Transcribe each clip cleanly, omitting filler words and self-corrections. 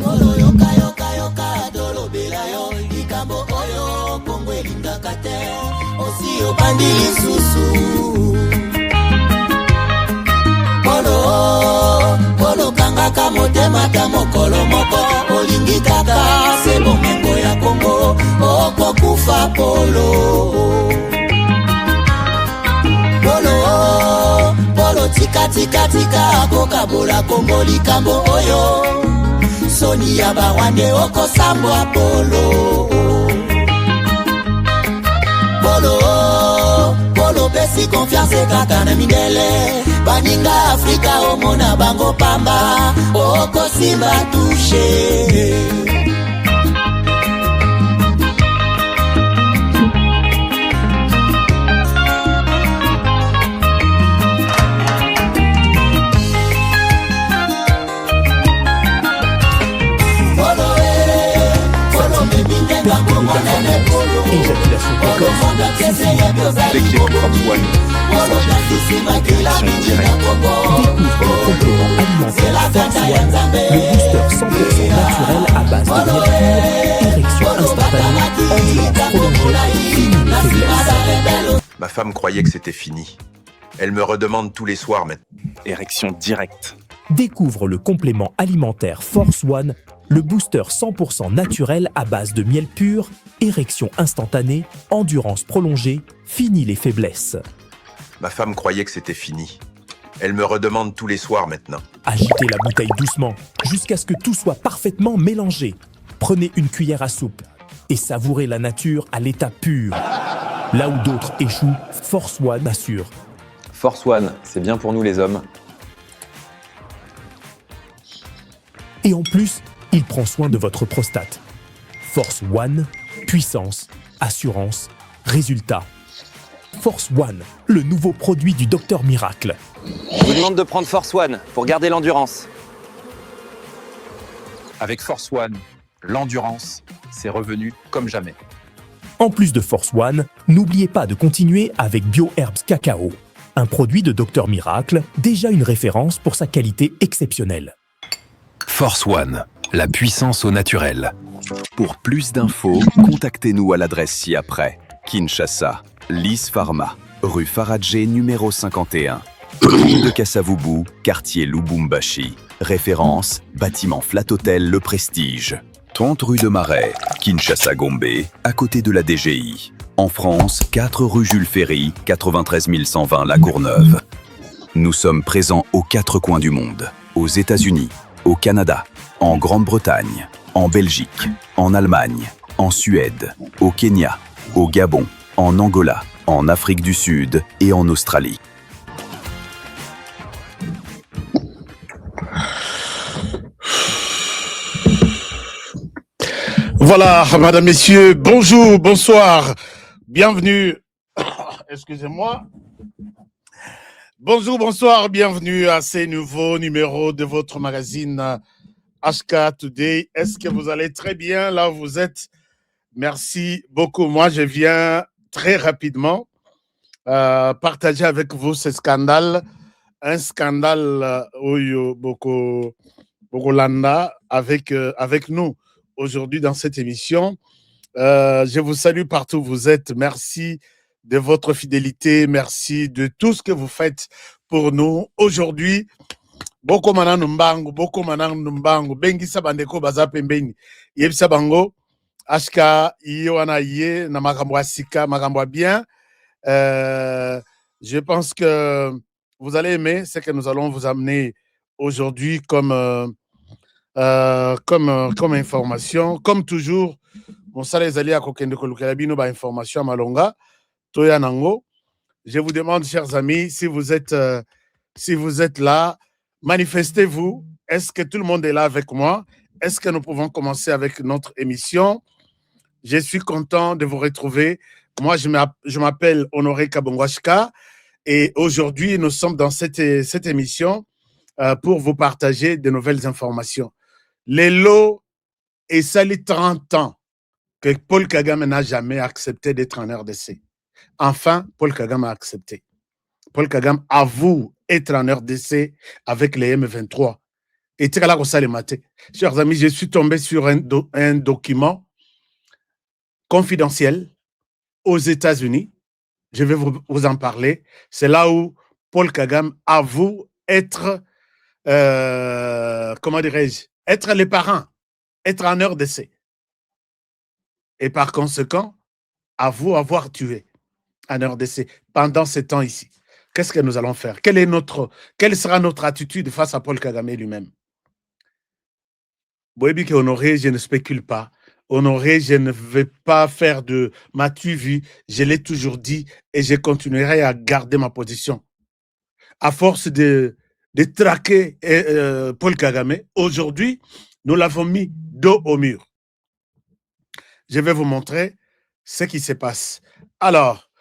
Polo yoka yoka yoka dolo belayo ikambo oyo Kongo elingaka te osi obandi lisusu Polo kangaka motema ta mokolo moko olingi kaka se bomengo ya Kongo okokufa Polo tika tika tika kokabola Kongo likambo oyo soni ya bawande okosambwa Polo pesi confiance kaka na mindele baninga Afrika omona bango pamba okosimba touche Éjaculation précoce. Dès que j'écoute François, érection directe. Découvre le complément alimentaire Force One, le booster 100% naturel à base de miel pur, érection instantanée, endurance prolongée, fini les faiblesses. Ma femme croyait que c'était fini. Elle me redemande tous les soirs maintenant. Érection directe. Découvre le complément alimentaire Force One, le booster 100% naturel à base de miel pur, érection instantanée, endurance prolongée, fini les faiblesses. Ma femme croyait que c'était fini. Elle me redemande tous les soirs maintenant. Agitez la bouteille doucement, jusqu'à ce que tout soit parfaitement mélangé. Prenez une cuillère à soupe et savourez la nature à l'état pur. Là où d'autres échouent, Force One assure. Force One, c'est bien pour nous les hommes. Et en plus, il prend soin de votre prostate. Force One, puissance, assurance, résultat. Force One, le nouveau produit du Docteur Miracle. Je vous demande de prendre Force One pour garder l'endurance. Avec Force One, l'endurance, c'est revenu comme jamais. En plus de Force One, n'oubliez pas de continuer avec BioHerbs Cacao, un produit de Docteur Miracle, déjà une référence pour sa qualité exceptionnelle. Force One, la puissance au naturel. Pour plus d'infos, contactez-nous à l'adresse ci-après. Kinshasa, Lys Pharma, rue Faradjé numéro 51. Ville de Kassavubu, quartier Lubumbashi. Référence, bâtiment Flat Hotel Le Prestige. 30 rue de Marais, Kinshasa Gombe, à côté de la DGI. En France, 4 rue Jules Ferry, 93 120 La Courneuve. Nous sommes présents aux 4 coins du monde. Aux États-Unis, au Canada, en Grande-Bretagne, en Belgique, en Allemagne, en Suède, au Kenya, au Gabon, en Angola, en Afrique du Sud et en Australie. Voilà, madame, messieurs, bonjour, bonsoir, bienvenue, excusez-moi. Bonjour, bonsoir, bienvenue à ces nouveaux numéros de votre magazine HK Today. Est-ce que vous allez très bien là où vous êtes? Merci beaucoup. Moi, je viens très rapidement partager avec vous ce scandale. Un scandale Oyo Boko Landa avec nous aujourd'hui dans cette émission. Je vous salue partout où vous êtes. Merci de votre fidélité. Merci de tout ce que vous faites pour nous. Aujourd'hui, Boko Manan Mbango, Bengi Sabandeko Baza Pembeni, Yeb Sabango, Ashka, Yoana Ye, Namakamwa Sika, Makamwa bien. Je pense que vous allez aimer ce que nous allons vous amener aujourd'hui comme information. Comme toujours, mon salaire à Kokende Kolukalabino, information à Malonga, Toya Nango. Je vous demande, chers amis, si vous êtes là, manifestez-vous. Est-ce que tout le monde est là avec moi? Est-ce que nous pouvons commencer avec notre émission? Je suis content de vous retrouver. Moi, je m'appelle Honoré Kabongwashka et aujourd'hui, nous sommes dans cette émission pour vous partager de nouvelles informations. Les lots et ça les 30 ans que Paul Kagame n'a jamais accepté d'être en RDC. Enfin, Paul Kagame a accepté. Paul Kagame avoue être en RDC avec les M23. Et chers amis, je suis tombé sur un document confidentiel aux États-Unis. Je vais vous en parler. C'est là où Paul Kagame avoue être, comment dirais-je, être les parents, être en RDC. Et par conséquent, avoue avoir tué en RDC pendant ce temps ici. Qu'est-ce que nous allons faire? Quelle sera notre attitude face à Paul Kagame lui-même? Boébi Honoré, je ne spécule pas. Honoré, je ne vais pas faire de m'as-tu vu, je l'ai toujours dit et je continuerai à garder ma position. À force de traquer Paul Kagame, aujourd'hui, nous l'avons mis dos au mur. Je vais vous montrer ce qui se passe. Alors,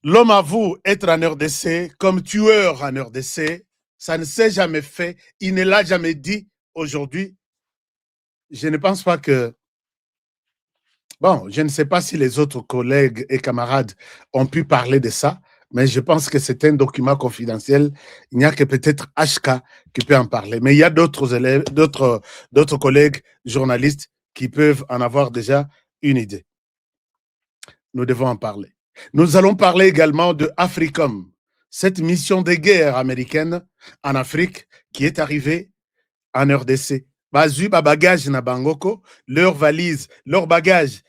l'homme avoue être en RDC comme tueur en RDC. Ça ne s'est jamais fait. Il ne l'a jamais dit aujourd'hui. Je ne pense pas que... Bon, je ne sais pas si les autres collègues et camarades ont pu parler de ça, mais je pense que c'est un document confidentiel. Il n'y a que peut-être HK qui peut en parler. Mais il y a d'autres élèves, d'autres collègues journalistes qui peuvent en avoir déjà une idée. Nous devons en parler. Nous allons parler également de Africom, cette mission de guerre américaine en Afrique qui est arrivée en RDC. Bazu, bagage na Bangoko, leurs valises, leurs bagages.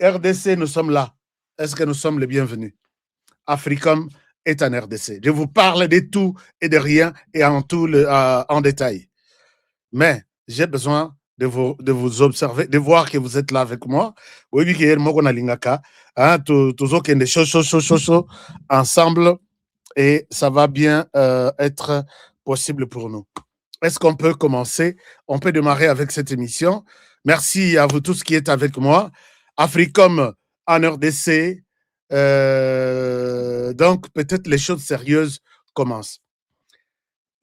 RDC, nous sommes là. Est-ce que nous sommes les bienvenus? Africom est en RDC. Je vous parle de tout et de rien et en détail. Mais j'ai besoin de vous observer, de voir que vous êtes là avec moi. Oui, ensemble et ça va bien être possible pour nous. Est-ce qu'on peut commencer? On peut démarrer avec cette émission. Merci à vous tous qui êtes avec moi. Africom en RDC. Donc, peut-être les choses sérieuses commencent.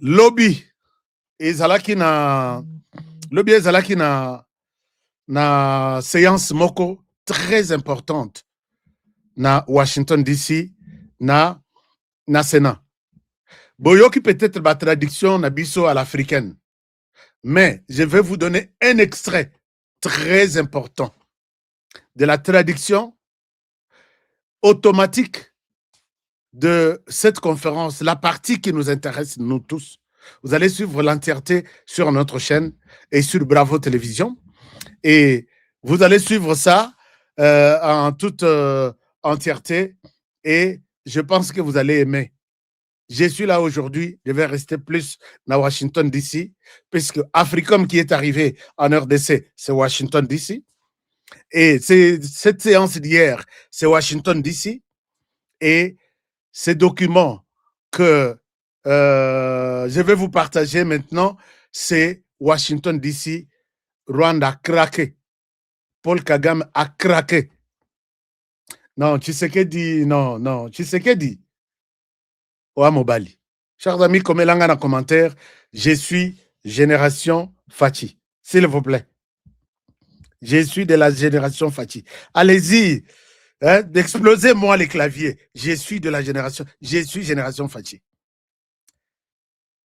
Lobby ezalaki na séance moko très importante na Washington DC na Sénat. Boyoki peut-être la traduction na biso à l'africaine. Mais je vais vous donner un extrait très important de la traduction automatique de cette conférence, la partie qui nous intéresse, nous tous. Vous allez suivre l'entièreté sur notre chaîne et sur Bravo Télévision. Et vous allez suivre ça en toute entièreté. Et je pense que vous allez aimer. Je suis là aujourd'hui, je vais rester plus à Washington DC, puisque Africom qui est arrivé en RDC, c'est Washington DC. Et cette séance d'hier, c'est Washington DC. Et ces documents que je vais vous partager maintenant, c'est Washington DC. Rwanda a craqué. Paul Kagame a craqué. Non, Tshisekedi, non, Tshisekedi. Oa Mobali. Chers amis, comme l'anga dans commentaire, je suis génération Fachi. S'il vous plaît. Je suis de la génération Fachi. Allez-y, hein, explosez-moi les claviers. Je suis génération Fachi.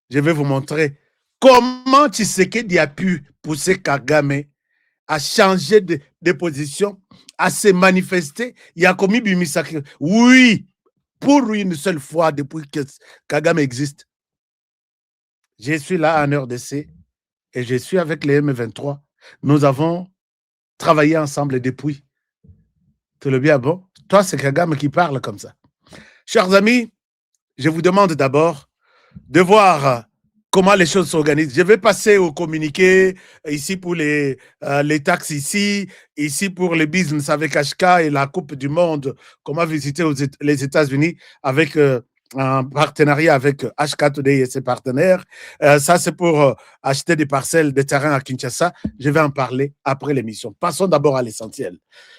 Je vais vous montrer comment Tshisekedi a pu pousser Kagame à changer de position, à se manifester. Il y a commis Bimisaki. Oui, pour une seule fois depuis que Kagame existe. Je suis là en RDC et je suis avec les M23. Nous avons travaillé ensemble depuis. Tout le bien, bon. Toi, c'est Kagame qui parle comme ça. Chers amis, je vous demande d'abord de voir comment les choses s'organisent. Je vais passer au communiqué ici pour les taxes ici pour le business avec HK et la Coupe du Monde, comment visiter les États-Unis avec un partenariat avec HK Today et ses partenaires. Ça, c'est pour acheter des parcelles de terrain à Kinshasa. Je vais en parler après l'émission. Passons d'abord à l'essentiel.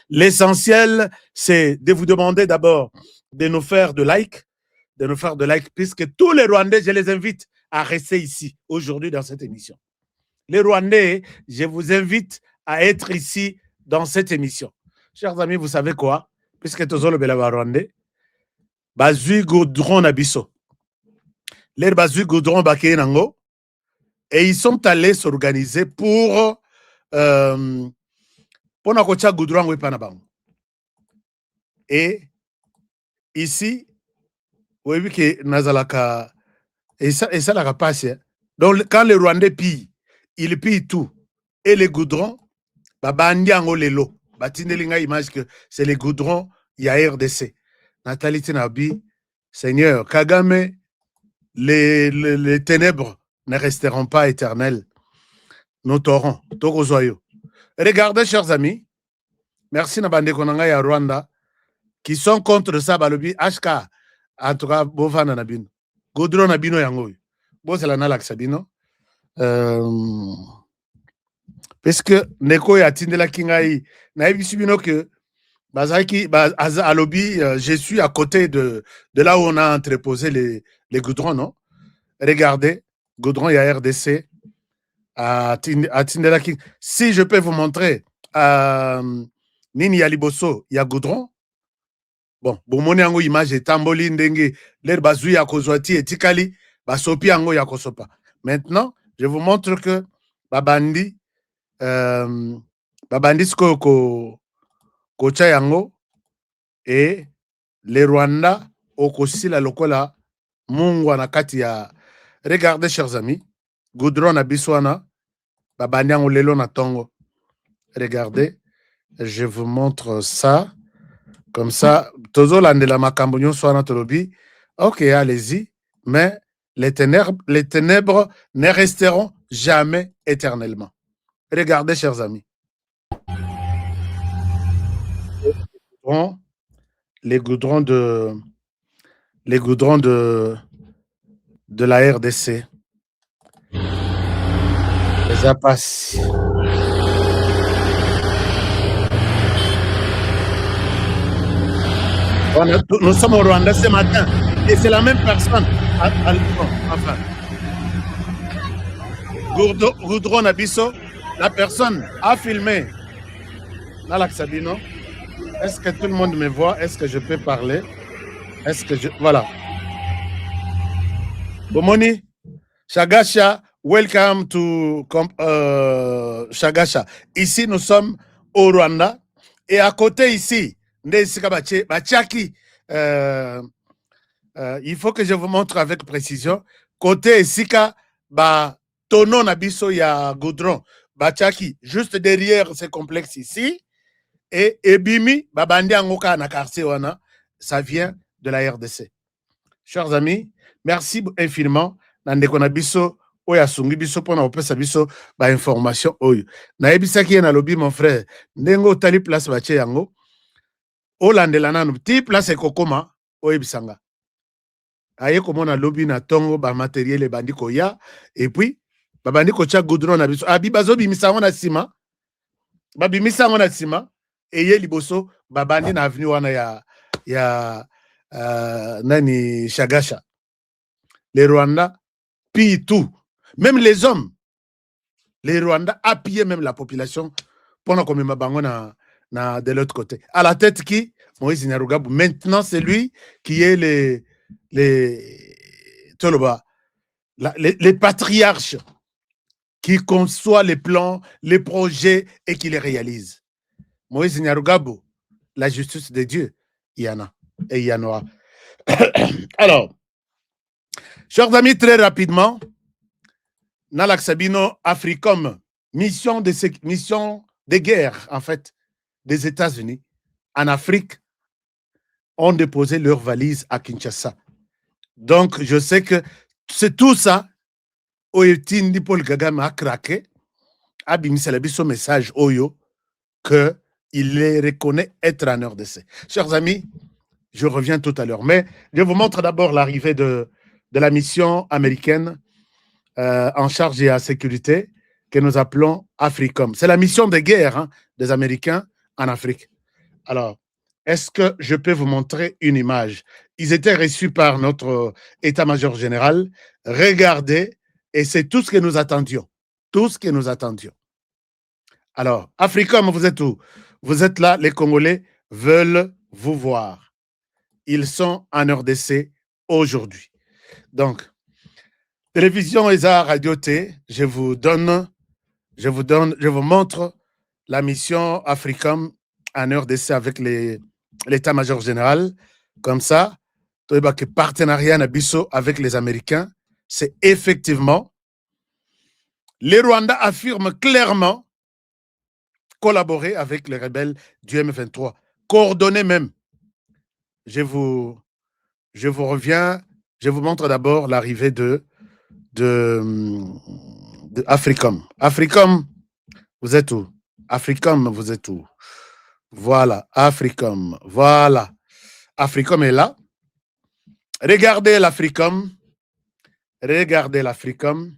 L'essentiel, c'est de vous demander d'abord de nous faire de like, puisque tous les Rwandais, je les invite à rester ici, aujourd'hui, dans cette émission. Les Rwandais, je vous invite à être ici, dans cette émission. Chers amis, vous savez quoi? Puisque tous les Rwandais, Bazui Goudron Nabiso. Les Bazui Goudron Baké Nango, Et ils sont allés s'organiser pour Nakocha Goudron Wepanabang. Et ici, vous voyez que Nazalaka, et ça la passe. Donc, quand les Rwandais pillent, ils pillent tout. Et les goudrons, Bandiango Lelo. Batinelinga image que c'est les goudrons, il y a RDC. Nathalie Tinabi, Seigneur, Kagame, les ténèbres ne resteront pas éternelles. Nous t'aurons. Regardez, chers amis, merci Nabande Konanga et Rwanda, qui sont contre ça, Balobi, HK, en tout cas, Bofana Nabino. Goudron Nabino Yangoy. Bon, c'est la Nalak Sabino. Parce que Neko et Atindela Kingaï, Naïbi Subino que Bazaki, à lobby, je suis à côté de là où on a entreposé les goudrons, non? Regardez, goudron, il y a RDC à Tindela King. Si je peux vous montrer à Nini Aliboso, il y a goudron. Bon, bomoni yango image etamboli ndenge l'air bazui ya kozwati etikali basopi yango ya kosopa. Maintenant, je vous montre que babandi sko kocha yango et les Rwanda okosila lokola mungwa na kati ya. Regardez, chers amis, goudron na biswana babandi yango lelo na tongo. Regardez, je vous montre ça. Comme ça, Tozo Landela Makambonyo soit tolobi. Ok, allez-y. Mais les ténèbres ne resteront jamais éternellement. Regardez, chers amis. Les goudrons de la RDC. Les APAS. Nous sommes au Rwanda ce matin et c'est la même personne. Enfin, Goudron Abisso, la personne a filmé Nalak Sabino. Est-ce que tout le monde me voit? Est-ce que je peux parler? Est-ce que je... Voilà. Bomoni, Shagasha, welcome to Shagasha. Ici, nous sommes au Rwanda et à côté ici, il faut que je vous montre avec précision. Côté Sika, tono nabiso ya goudron, Bachaki, juste derrière ce complexe ici, et Ebimi, babandi angoka na quartier wana, ça vient de la RDC. Chers amis, merci infiniment. Nandeko nabiso, oya sungi biso pona opesa biso ba information oyo. Na ebisaki na lobby mon frère, ndengo tali place bache yango. Olandela nanu ti place kokoma oyebisanga aye komona lobby na tongo ba matériel bandi koya et puis ba bandi ko tia goudron na biso abi bazo bimisa na sima ba bimisa na sima eye liboso ba bandi na avenue wana ya nani Shagasha. Les Rwandais pillent tout, même les hommes. Les Rwandais appuient même la population pendant qu'on met bango de l'autre côté. À la tête qui Moïse Nyarugabo. Maintenant, c'est lui qui est les patriarches qui conçoit les plans, les projets et qui les réalise. Moïse Nyarugabo, la justice de Dieu, il y en a et il y en aura. Alors, chers amis, très rapidement, Nalak Sabino, Africom, mission de guerre, en fait, des États-Unis en Afrique ont déposé leurs valises à Kinshasa. Donc, je sais que c'est tout ça. Oetindi Paul Kagame a craqué, a bimisé son message Oyo qu'il les reconnaît être en RDC. Chers amis, je reviens tout à l'heure, mais je vous montre d'abord l'arrivée de la mission américaine en charge de la sécurité que nous appelons Africom. C'est la mission de guerre des Américains en Afrique. Alors, est-ce que je peux vous montrer une image? Ils étaient reçus par notre état-major général. Regardez, et c'est tout ce que nous attendions. Tout ce que nous attendions. Alors, Africom, vous êtes où? Vous êtes là, les Congolais veulent vous voir. Ils sont en RDC aujourd'hui. Donc, Télévision Eza Radio T, je vous montre la mission Africom en RDC avec l'état-major général. Comme ça, que partenariat Nabiso avec les Américains, c'est effectivement, les Rwandais affirment clairement collaborer avec les rebelles du M23, coordonner même. Je vous reviens, je vous montre d'abord l'arrivée de Africom. Africom, vous êtes où? Africom, vous êtes où? Voilà, Africom, voilà. Africom est là. Regardez l'Africom. Regardez l'Africom.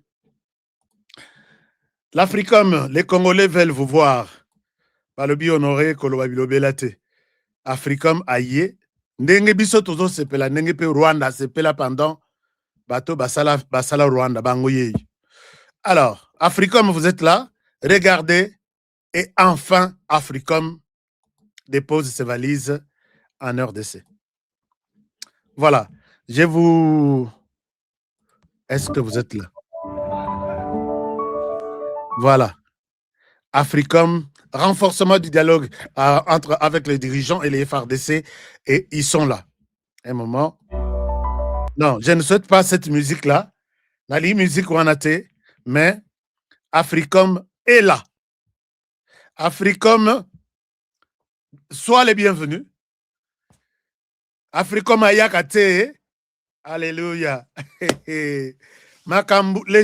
L'Africom, les Congolais veulent vous voir. Par le honoré Kolobabilo Belate. Africom aïe. Ndenge biso tozo sepela, ndenge pe Rwanda sepela pendant bato basala Rwanda bangoye. Alors, Africom, vous êtes là. Regardez. Et enfin, Africom dépose ses valises en RDC. Voilà. Je vous... Est-ce que vous êtes là? Voilà. Africom, renforcement du dialogue avec les dirigeants et les FRDC, et ils sont là. Un moment. Non, je ne souhaite pas cette musique-là. La musique Wanate, mais Africom est là. Africom, sois les bienvenus. Africom Ayakate, alléluia. Les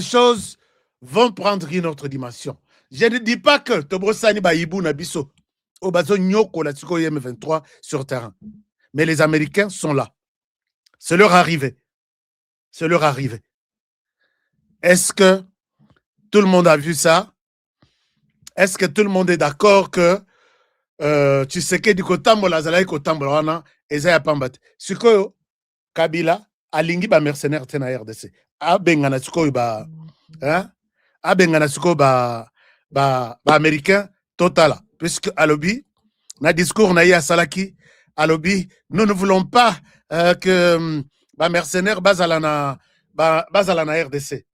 choses vont prendre une autre dimension. Je ne dis pas que Tobrosani Baïbou Nabiso, Obazo Nyoko, la Tsuko M23 sur terrain. Mais les Américains sont là. C'est leur arrivée. C'est leur arrivée. Est-ce que tout le monde a vu ça? Est-ce que tout le monde est d'accord que tu sais que du Kotambo, la Zalaï Kotambo, Ezaya Pambat, Suko Kabila, Alingi ba mercenaire tena RDC. Abengana Suko ba, hein? Abengana Suko ba américain total. Puisque à l'obi, na discours na ya Salaki, à l'obi, nous ne voulons pas que ba mercenaire bazalana RDC.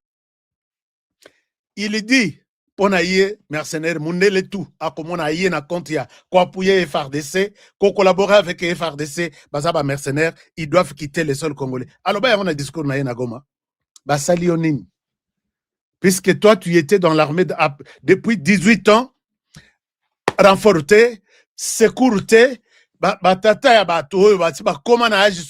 Il dit, on a yé mercenaire, mundele tout, à comme on a yé na compte ya, quoi pouiller FRDC, qu'on collabore avec FRDC, bazaba mercenaires, ils doivent quitter les sols congolais. Alors, bah, on a discours na yé na goma. Bah, salionin. Puisque toi, tu étais dans l'armée depuis 18 ans, renforcé, sécurité, bah, tata ya bah, toi, bah, comment na agi,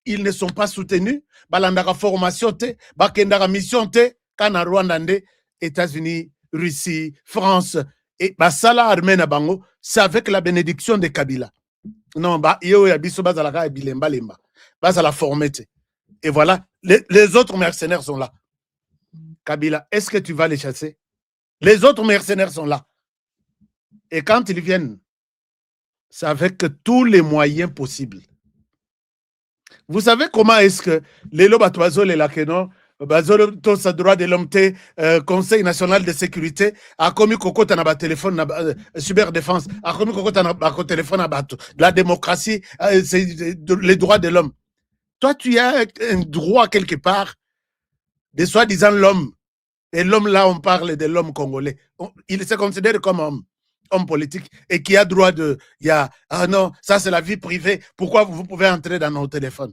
ils ne sont pas soutenus, bah, l'andara formation te, bah, kendara mission te, Kana Rwanda, États-Unis, Russie, France, et Basala Armena Bango, c'est avec la bénédiction de Kabila. Non, bah, yo yabiso bazalaka et bilemba lemba. Bazala formete. Et voilà, les autres mercenaires sont là. Kabila, est-ce que tu vas les chasser? Les autres mercenaires sont là. Et quand ils viennent, c'est avec tous les moyens possibles. Vous savez comment est-ce que les lobatoiseaux, les lakenos, le droit de l'homme, Conseil national de sécurité, a commis cocotte à téléphone, cyberdéfense, a commis cocotte à téléphone à bateau. La démocratie, c'est les droits de l'homme. Toi, tu as un droit quelque part de soi-disant l'homme. Et l'homme, là, on parle de l'homme congolais. Il se considère comme homme politique et qui a droit de... ah non, ça c'est la vie privée. Pourquoi vous pouvez entrer dans nos téléphones?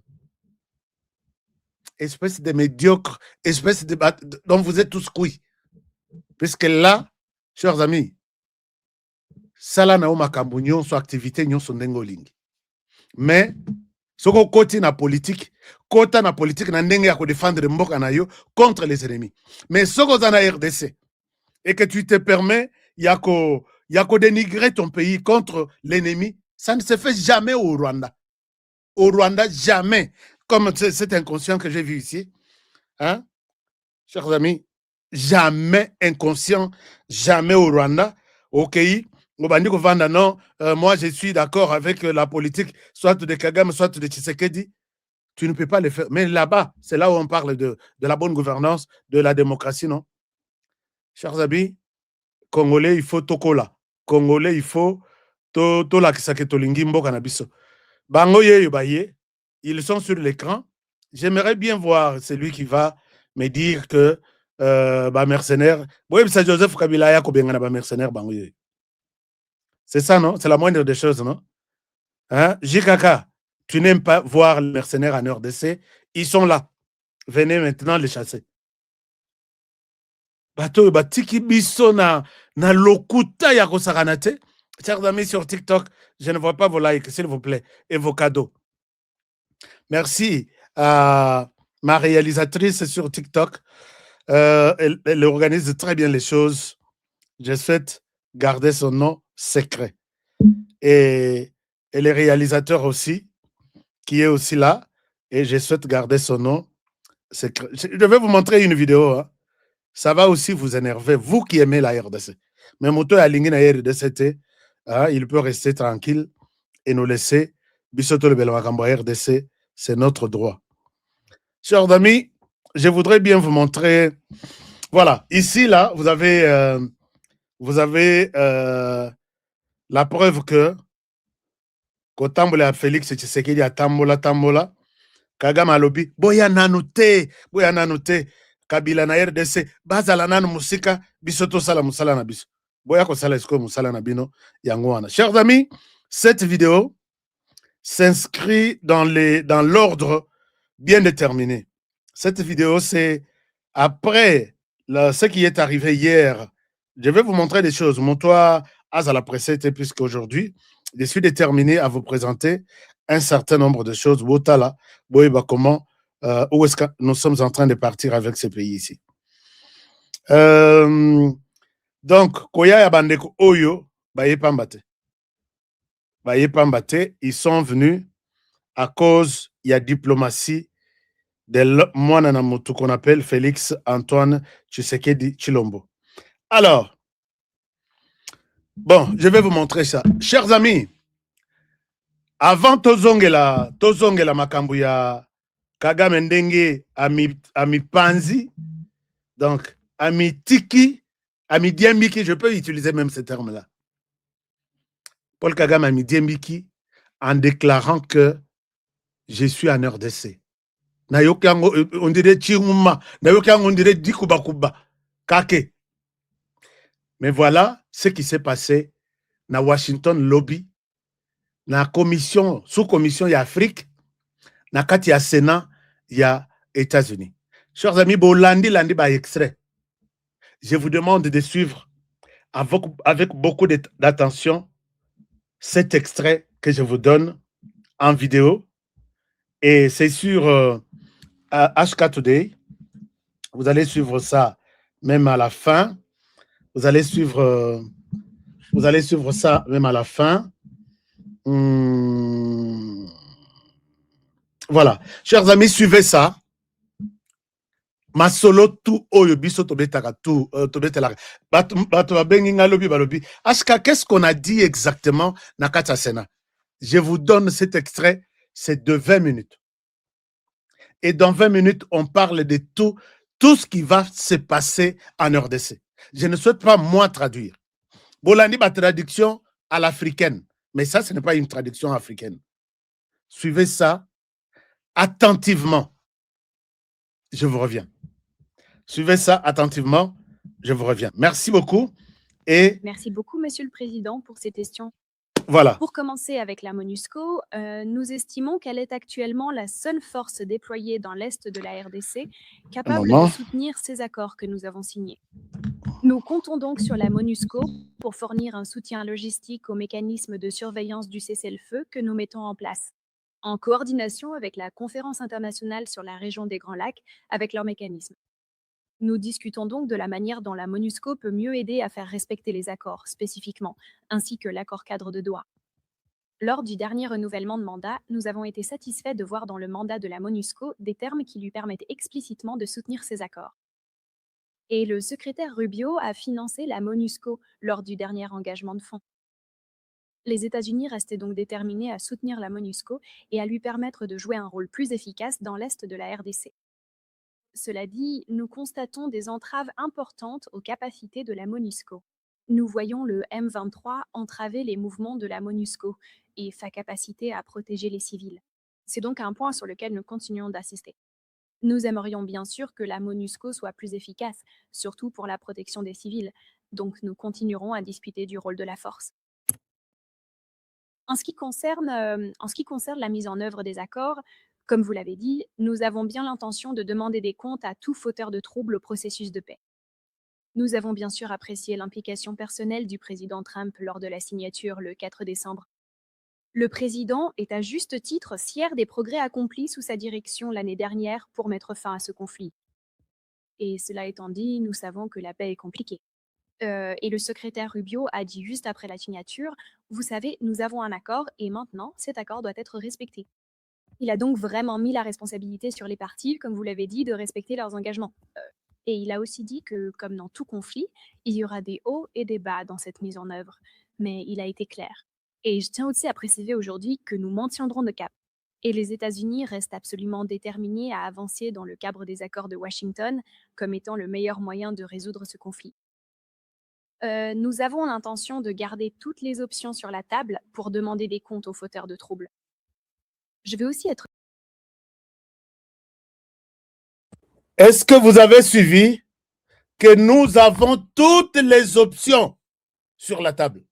Espèce de médiocre, espèce de... dont vous êtes tous couilles. Puisque là, chers amis, Sala na Makambunyon, son activité, nyon son dengoling. Mais, ce qu'on côté na politique, na ndenge ya ko défendre mboka na yo contre les ennemis. Mais ce qu'on a na RDC, et que tu te permets, yako dénigrer ton pays contre l'ennemi, ça ne se fait jamais au Rwanda. Au Rwanda, jamais. Comme cet inconscient que j'ai vu ici, hein, chers amis, jamais inconscient, jamais au Rwanda, au pays, non, moi je suis d'accord avec la politique, soit de Kagame, soit de Tshisekedi, tu ne peux pas le faire. Mais là-bas, c'est là où on parle de la bonne gouvernance, de la démocratie, non? Chers amis, Congolais, il faut tokola. Congolais, il faut tola kisaketolingi mboka na biso. Bango ye yobaye. Ils sont sur l'écran. J'aimerais bien voir celui qui va me dire que mercenaire, oui, c'est Joseph Kabila ya kobenga na mercenaire bango. C'est ça, non? C'est la moindre des choses, non? Hein? JKK, tu n'aimes pas voir les mercenaires en RDC, ils sont là. Venez maintenant les chasser. Bato batiki biso na lokuta ya kosakana te. Chers amis sur TikTok, je ne vois pas vos likes, s'il vous plaît, et vos cadeaux. Merci à ma réalisatrice sur TikTok. Elle organise très bien les choses. Je souhaite garder son nom secret. Et le réalisateur aussi, qui est aussi là, et je souhaite garder son nom secret. Je vais vous montrer une vidéo. Hein. Ça va aussi vous énerver, vous qui aimez la RDC. Mais Moto Alingi na RDC, il peut rester tranquille et nous laisser. Bisoto le Belmakambo RDC, c'est notre droit. Chers amis, je voudrais bien vous montrer. Voilà, ici, là, vous avez la preuve que Kotambola Félix Tshisekedi a tambola, Kagame alobi, boya nanute, Kabila na RDC, bazala nanu musika, bisoto sala musala na biso. Boya ko sala esko musala na bino yangwana. Chers amis, cette vidéo s'inscrit dans l'ordre bien déterminé. Cette vidéo, c'est après ce qui est arrivé hier. Je vais vous montrer des choses. Mon toit à la précédente, puisqu'aujourd'hui, je suis déterminé à vous présenter un certain nombre de choses. Wotala, Boyeba, comment, où est-ce que nous sommes en train de partir avec ce pays ici. Donc, Koya Yabandeko Oyo, Baye Pambate. Ils sont venus à cause, il y a diplomatie de Mouananamotu qu'on appelle Félix Antoine Tshisekedi Chilombo. Alors, bon, je vais vous montrer ça. Chers amis, avant Tozongela Makambuya Kagame Ndenge Ami Panzi, donc Ami Tiki, Ami Diembiki, je peux utiliser même ce terme-là. Paul Kagame Ami Diembiki, en déclarant que je suis en RDC. On dirait Chiruma, on dirait Dikubakuba, Kake. Mais voilà ce qui s'est passé dans Washington Lobby, dans la commission, sous-commission, il y a Afrique, dans le Sénat, il y a États-Unis. Chers amis, Bolandi, Landi, ba extrait. Je vous demande de suivre avec beaucoup d'attention cet extrait que je vous donne en vidéo. Et c'est sur HK Today. Vous allez suivre ça même à la fin. Vous allez suivre ça même à la fin. Voilà. Chers amis, suivez ça. Masolo tout oyo biso tobetaka tout tobetela. Bato benginga lobi balobi. HK, qu'est-ce qu'on a dit exactement na kati Sénat? Je vous donne cet extrait, c'est de 20 minutes. Et dans 20 minutes, on parle de tout ce qui va se passer en RDC. Je ne souhaite pas, moi, traduire. Bolandi, ma traduction à l'africaine. Mais ça, ce n'est pas une traduction africaine. Suivez ça attentivement. Je vous reviens. Suivez ça attentivement. Je vous reviens. Merci beaucoup. Et merci beaucoup, Monsieur le Président, pour ces questions. Voilà. Pour commencer avec la MONUSCO, nous estimons qu'elle est actuellement la seule force déployée dans l'Est de la RDC capable de soutenir ces accords que nous avons signés. Nous comptons donc sur la MONUSCO pour fournir un soutien logistique aux mécanismes de surveillance du cessez-le-feu que nous mettons en place, en coordination avec la Conférence internationale sur la région des Grands Lacs avec leurs mécanismes. Nous discutons donc de la manière dont la MONUSCO peut mieux aider à faire respecter les accords spécifiquement, ainsi que l'accord cadre de Doha. Lors du dernier renouvellement de mandat, nous avons été satisfaits de voir dans le mandat de la MONUSCO des termes qui lui permettent explicitement de soutenir ces accords. Et le secrétaire Rubio a financé la MONUSCO lors du dernier engagement de fonds. Les États-Unis restaient donc déterminés à soutenir la MONUSCO et à lui permettre de jouer un rôle plus efficace dans l'Est de la RDC. Cela dit, nous constatons des entraves importantes aux capacités de la MONUSCO. Nous voyons le M23 entraver les mouvements de la MONUSCO et sa capacité à protéger les civils. C'est donc un point sur lequel nous continuons d'assister. Nous aimerions bien sûr que la MONUSCO soit plus efficace, surtout pour la protection des civils. Donc nous continuerons à discuter du rôle de la force. En ce qui concerne la mise en œuvre des accords, comme vous l'avez dit, nous avons bien l'intention de demander des comptes à tout fauteur de troubles au processus de paix. Nous avons bien sûr apprécié l'implication personnelle du président Trump lors de la signature le 4 décembre. Le président est à juste titre fier des progrès accomplis sous sa direction l'année dernière pour mettre fin à ce conflit. Et cela étant dit, nous savons que la paix est compliquée. Et le secrétaire Rubio a dit juste après la signature, vous savez, nous avons un accord et maintenant, cet accord doit être respecté. Il a donc vraiment mis la responsabilité sur les parties, comme vous l'avez dit, de respecter leurs engagements. Et il a aussi dit que, comme dans tout conflit, il y aura des hauts et des bas dans cette mise en œuvre. Mais il a été clair. Et je tiens aussi à préciser aujourd'hui que nous maintiendrons nos caps. Et les États-Unis restent absolument déterminés à avancer dans le cadre des accords de Washington comme étant le meilleur moyen de résoudre ce conflit. Nous avons l'intention de garder toutes les options sur la table pour demander des comptes aux fauteurs de troubles. Je vais aussi être... Est-ce que vous avez suivi que nous avons toutes les options sur la table?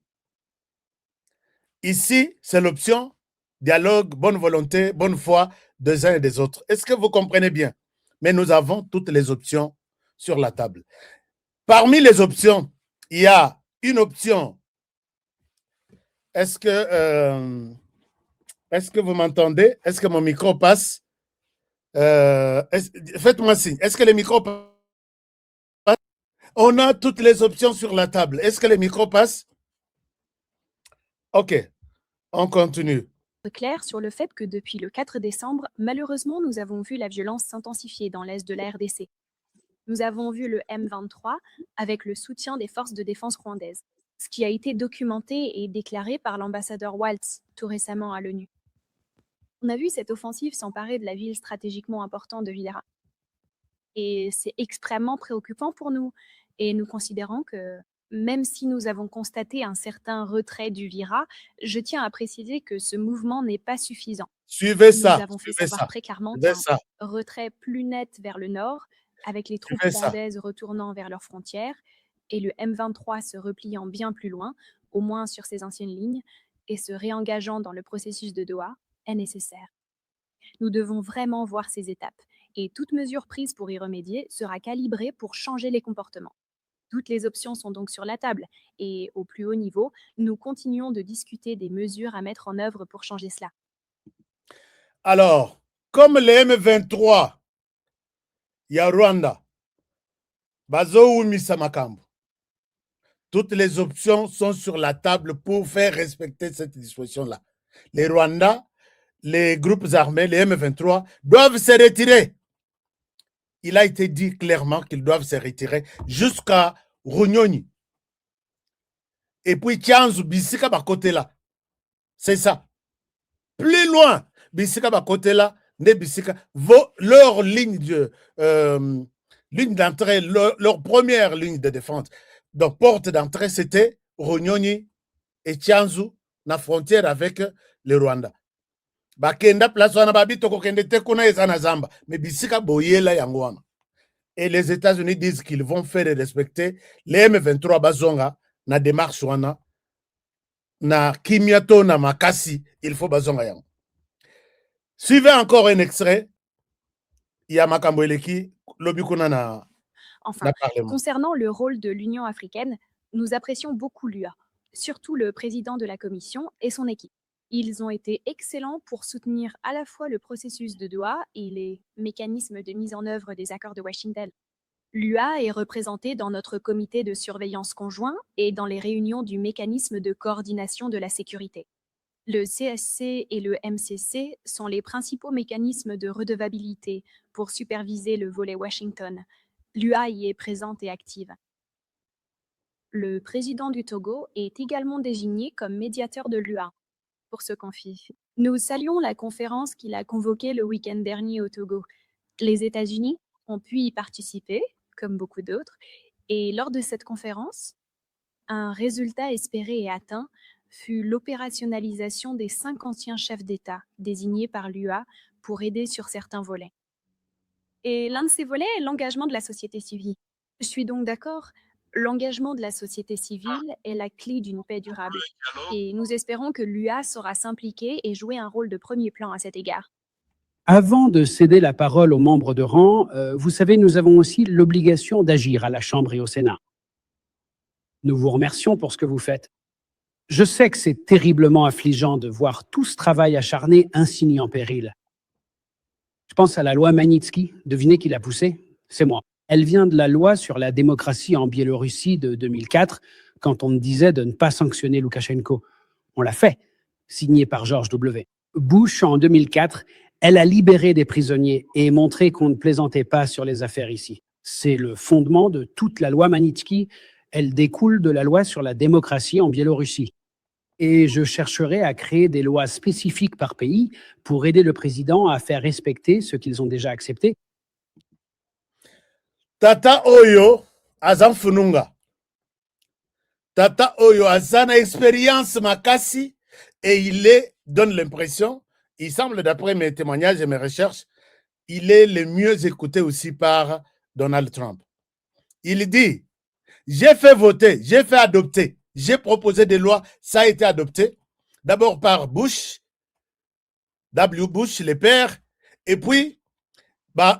Ici, c'est l'option dialogue, bonne volonté, bonne foi des uns et des autres. Est-ce que vous comprenez bien? Mais nous avons toutes les options sur la table. Parmi les options, il y a une option. Est-ce que vous m'entendez? Est-ce que mon micro passe? Faites-moi signe. Est-ce que les micros passent? On a toutes les options sur la table. Est-ce que les micros passent? OK. On continue. Clair sur le fait que depuis le 4 décembre, malheureusement, nous avons vu la violence s'intensifier dans l'est de la RDC. Nous avons vu le M23 avec le soutien des forces de défense rwandaises, ce qui a été documenté et déclaré par l'ambassadeur Waltz tout récemment à l'ONU. On a vu cette offensive s'emparer de la ville stratégiquement importante de Villera. Et c'est extrêmement préoccupant pour nous. Et nous considérons que même si nous avons constaté un certain retrait du Vira, je tiens à préciser que ce mouvement n'est pas suffisant. Suivez ça. Nous avons fait savoir très clairement Suivez qu'un ça. retrait plus net vers le nord, avec les troupes Suivez ça. rwandaises retournant vers leurs frontières, et le M23 se repliant bien plus loin, au moins sur ses anciennes lignes, et se réengageant dans le processus de Doha, est nécessaire. Nous devons vraiment voir ces étapes, et toute mesure prise pour y remédier sera calibrée pour changer les comportements. Toutes les options sont donc sur la table, et au plus haut niveau, nous continuons de discuter des mesures à mettre en œuvre pour changer cela. Alors, comme les M23, il y a Rwanda, Bazo Misamakambo. Toutes les options sont sur la table pour faire respecter cette disposition-là. Les Rwandais, les groupes armés, les M23, doivent se retirer. Il a été dit clairement qu'ils doivent se retirer jusqu'à Runyoni. Et puis Tianzu, Bisika, à côté là. C'est ça. Plus loin, Bisika, à côté là, leur ligne d'entrée, leur première ligne de défense. Donc, porte d'entrée, c'était Runyoni et Tianzu, la frontière avec le Rwanda. Bakenda place wana babito kokende te kuna ezana zamba mais bisika boyela yango. Et les États-Unis disent qu'ils vont faire respecter les M23 bazonga na démarche wana na kimiato na makasi, il faut bazonga yango. Suivez encore un extrait. Il y a makambo eleki lobi kuna na. Enfin, concernant le rôle de l'Union africaine, nous apprécions beaucoup l'UA, surtout le président de la Commission et son équipe. Ils ont été excellents pour soutenir à la fois le processus de Doha et les mécanismes de mise en œuvre des accords de Washington. L'UA est représentée dans notre comité de surveillance conjoint et dans les réunions du mécanisme de coordination de la sécurité. Le CSC et le MCC sont les principaux mécanismes de redevabilité pour superviser le volet Washington. L'UA y est présente et active. Le président du Togo est également désigné comme médiateur de l'UA pour ce conflit. Nous saluons la conférence qu'il a convoquée le week-end dernier au Togo. Les États-Unis ont pu y participer, comme beaucoup d'autres, et lors de cette conférence, un résultat espéré et atteint fut l'opérationnalisation des 5 anciens chefs d'État désignés par l'UA pour aider sur certains volets. Et l'un de ces volets est l'engagement de la société civile. Je suis donc d'accord, l'engagement de la société civile est la clé d'une paix durable. Et nous espérons que l'UA saura s'impliquer et jouer un rôle de premier plan à cet égard. Avant de céder la parole aux membres de rang, vous savez, nous avons aussi l'obligation d'agir à la Chambre et au Sénat. Nous vous remercions pour ce que vous faites. Je sais que c'est terriblement affligeant de voir tout ce travail acharné ainsi mis en péril. Je pense à la loi Magnitsky. Devinez qui l'a poussée? C'est moi. Elle vient de la loi sur la démocratie en Biélorussie de 2004, quand on me disait de ne pas sanctionner Loukachenko. On l'a fait, signée par George W. Bush en 2004. Elle a libéré des prisonniers et montré qu'on ne plaisantait pas sur les affaires ici. C'est le fondement de toute la loi Magnitsky. Elle découle de la loi sur la démocratie en Biélorussie. Et je chercherai à créer des lois spécifiques par pays pour aider le président à faire respecter ce qu'ils ont déjà accepté. Tata Oyo, Azan Fununga. Tata Oyo, Azan a expérience makasi et donne l'impression, il semble d'après mes témoignages et mes recherches, il est le mieux écouté aussi par Donald Trump. Il dit, j'ai fait voter, j'ai fait adopter, j'ai proposé des lois, ça a été adopté. D'abord par Bush, W. Bush, le père, et puis,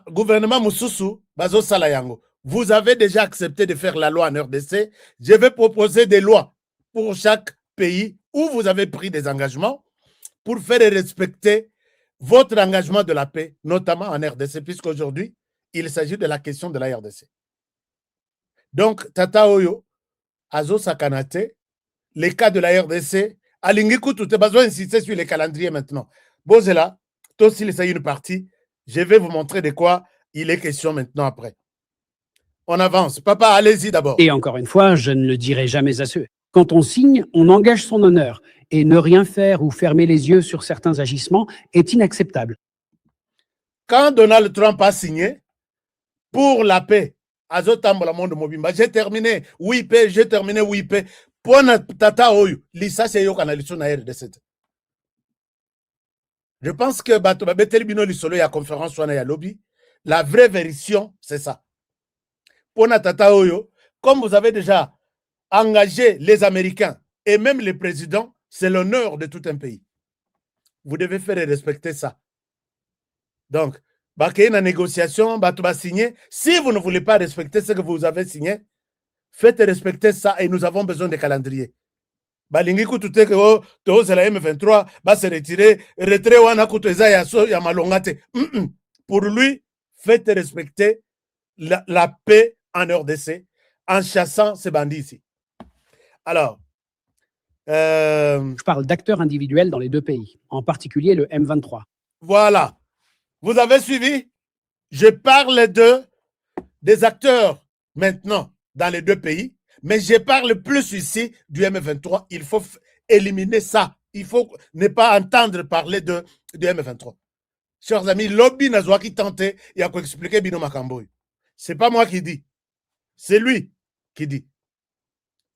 gouvernement Moussoussou, Bazo Salayango. Vous avez déjà accepté de faire la loi en RDC. Je vais proposer des lois pour chaque pays où vous avez pris des engagements pour faire respecter votre engagement de la paix, notamment en RDC, puisqu'aujourd'hui, il s'agit de la question de la RDC. Donc, Tata Oyo, Azo Sakanate, les cas de la RDC, Alingiku, tu as besoin d'insister sur les calendriers maintenant. Bozela, toi aussi, c'est une partie. Je vais vous montrer de quoi il est question maintenant après. On avance. Papa, allez-y d'abord. Et encore une fois, je ne le dirai jamais à ceux. Quand on signe, on engage son honneur. Et ne rien faire ou fermer les yeux sur certains agissements est inacceptable. Quand Donald Trump a signé pour la paix, j'ai terminé, oui, paix, j'ai terminé, oui, paix. Pour Tata Oyo, Lisa, c'est yo canalisation na RDC. Je pense que la conférence à lobby, la vraie version, c'est ça. Pour Tata Oyo, comme vous avez déjà engagé les Américains et même les présidents, c'est l'honneur de tout un pays. Vous devez faire et respecter ça. Donc, il y a une négociation, signer. Si vous ne voulez pas respecter ce que vous avez signé, faites respecter ça et nous avons besoin de calendrier. Balingiku tout est que c'est la M23, se retirer, retrait wana kuteza ya malongate. Pour lui, faites respecter la paix en RDC en chassant ces bandits ici. Alors, je parle d'acteurs individuels dans les deux pays, en particulier le M23. Voilà. Vous avez suivi? Je parle des acteurs maintenant dans les deux pays, mais je parle plus ici du M23. Il faut éliminer ça. Il faut ne pas entendre parler du M23. Chers amis, lobby n'a pas tenté, il y a quoi expliquer Bino Makamboy. C'est pas moi qui dis. C'est lui qui dit.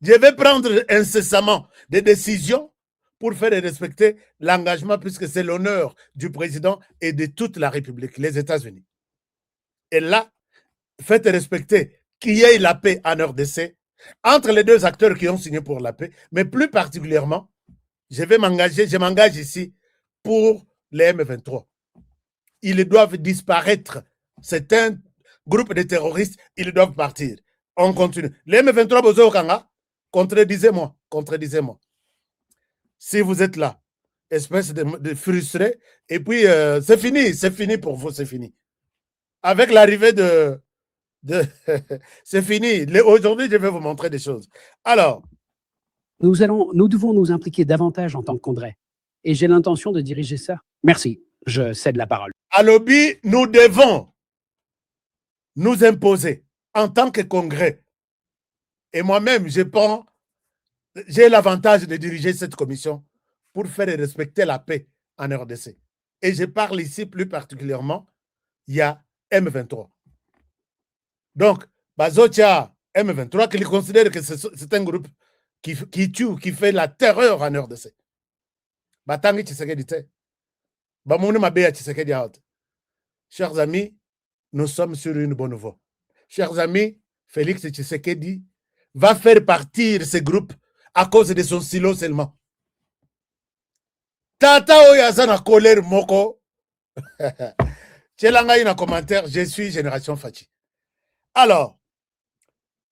Je vais prendre incessamment des décisions pour faire respecter l'engagement, puisque c'est l'honneur du président et de toute la République, les États-Unis. Et là, faites respecter qu'il y ait la paix en RDC entre les deux acteurs qui ont signé pour la paix, mais plus particulièrement, je m'engage ici pour les M23. Ils doivent disparaître. C'est un groupe de terroristes, ils doivent partir. On continue. Les M23, Bozo Okanga, contredisez-moi. Si vous êtes là, espèce de frustré, et puis c'est fini pour vous, c'est fini. Avec l'arrivée de c'est fini. Aujourd'hui, je vais vous montrer des choses. Alors, nous devons nous impliquer davantage en tant que congrès. Et j'ai l'intention de diriger ça. Merci. Je cède la parole. À lobby, nous devons nous imposer en tant que congrès. Et moi-même, j'ai l'avantage de diriger cette commission pour faire respecter la paix en RDC. Et je parle ici plus particulièrement, il y a M23. Donc, Bazotia M23, qui considère que c'est un groupe qui tue, qui fait la terreur en RDC. Batangi Tshisekedi te. Bamouni Mabeya Tshisekedi out. Chers amis, nous sommes sur une bonne voie. Chers amis, Félix Tshisekedi va faire partir ce groupe à cause de son silo seulement. Tata Oyazana colère moko. Tchelanga in commentaire, je suis Génération Fachi. Alors,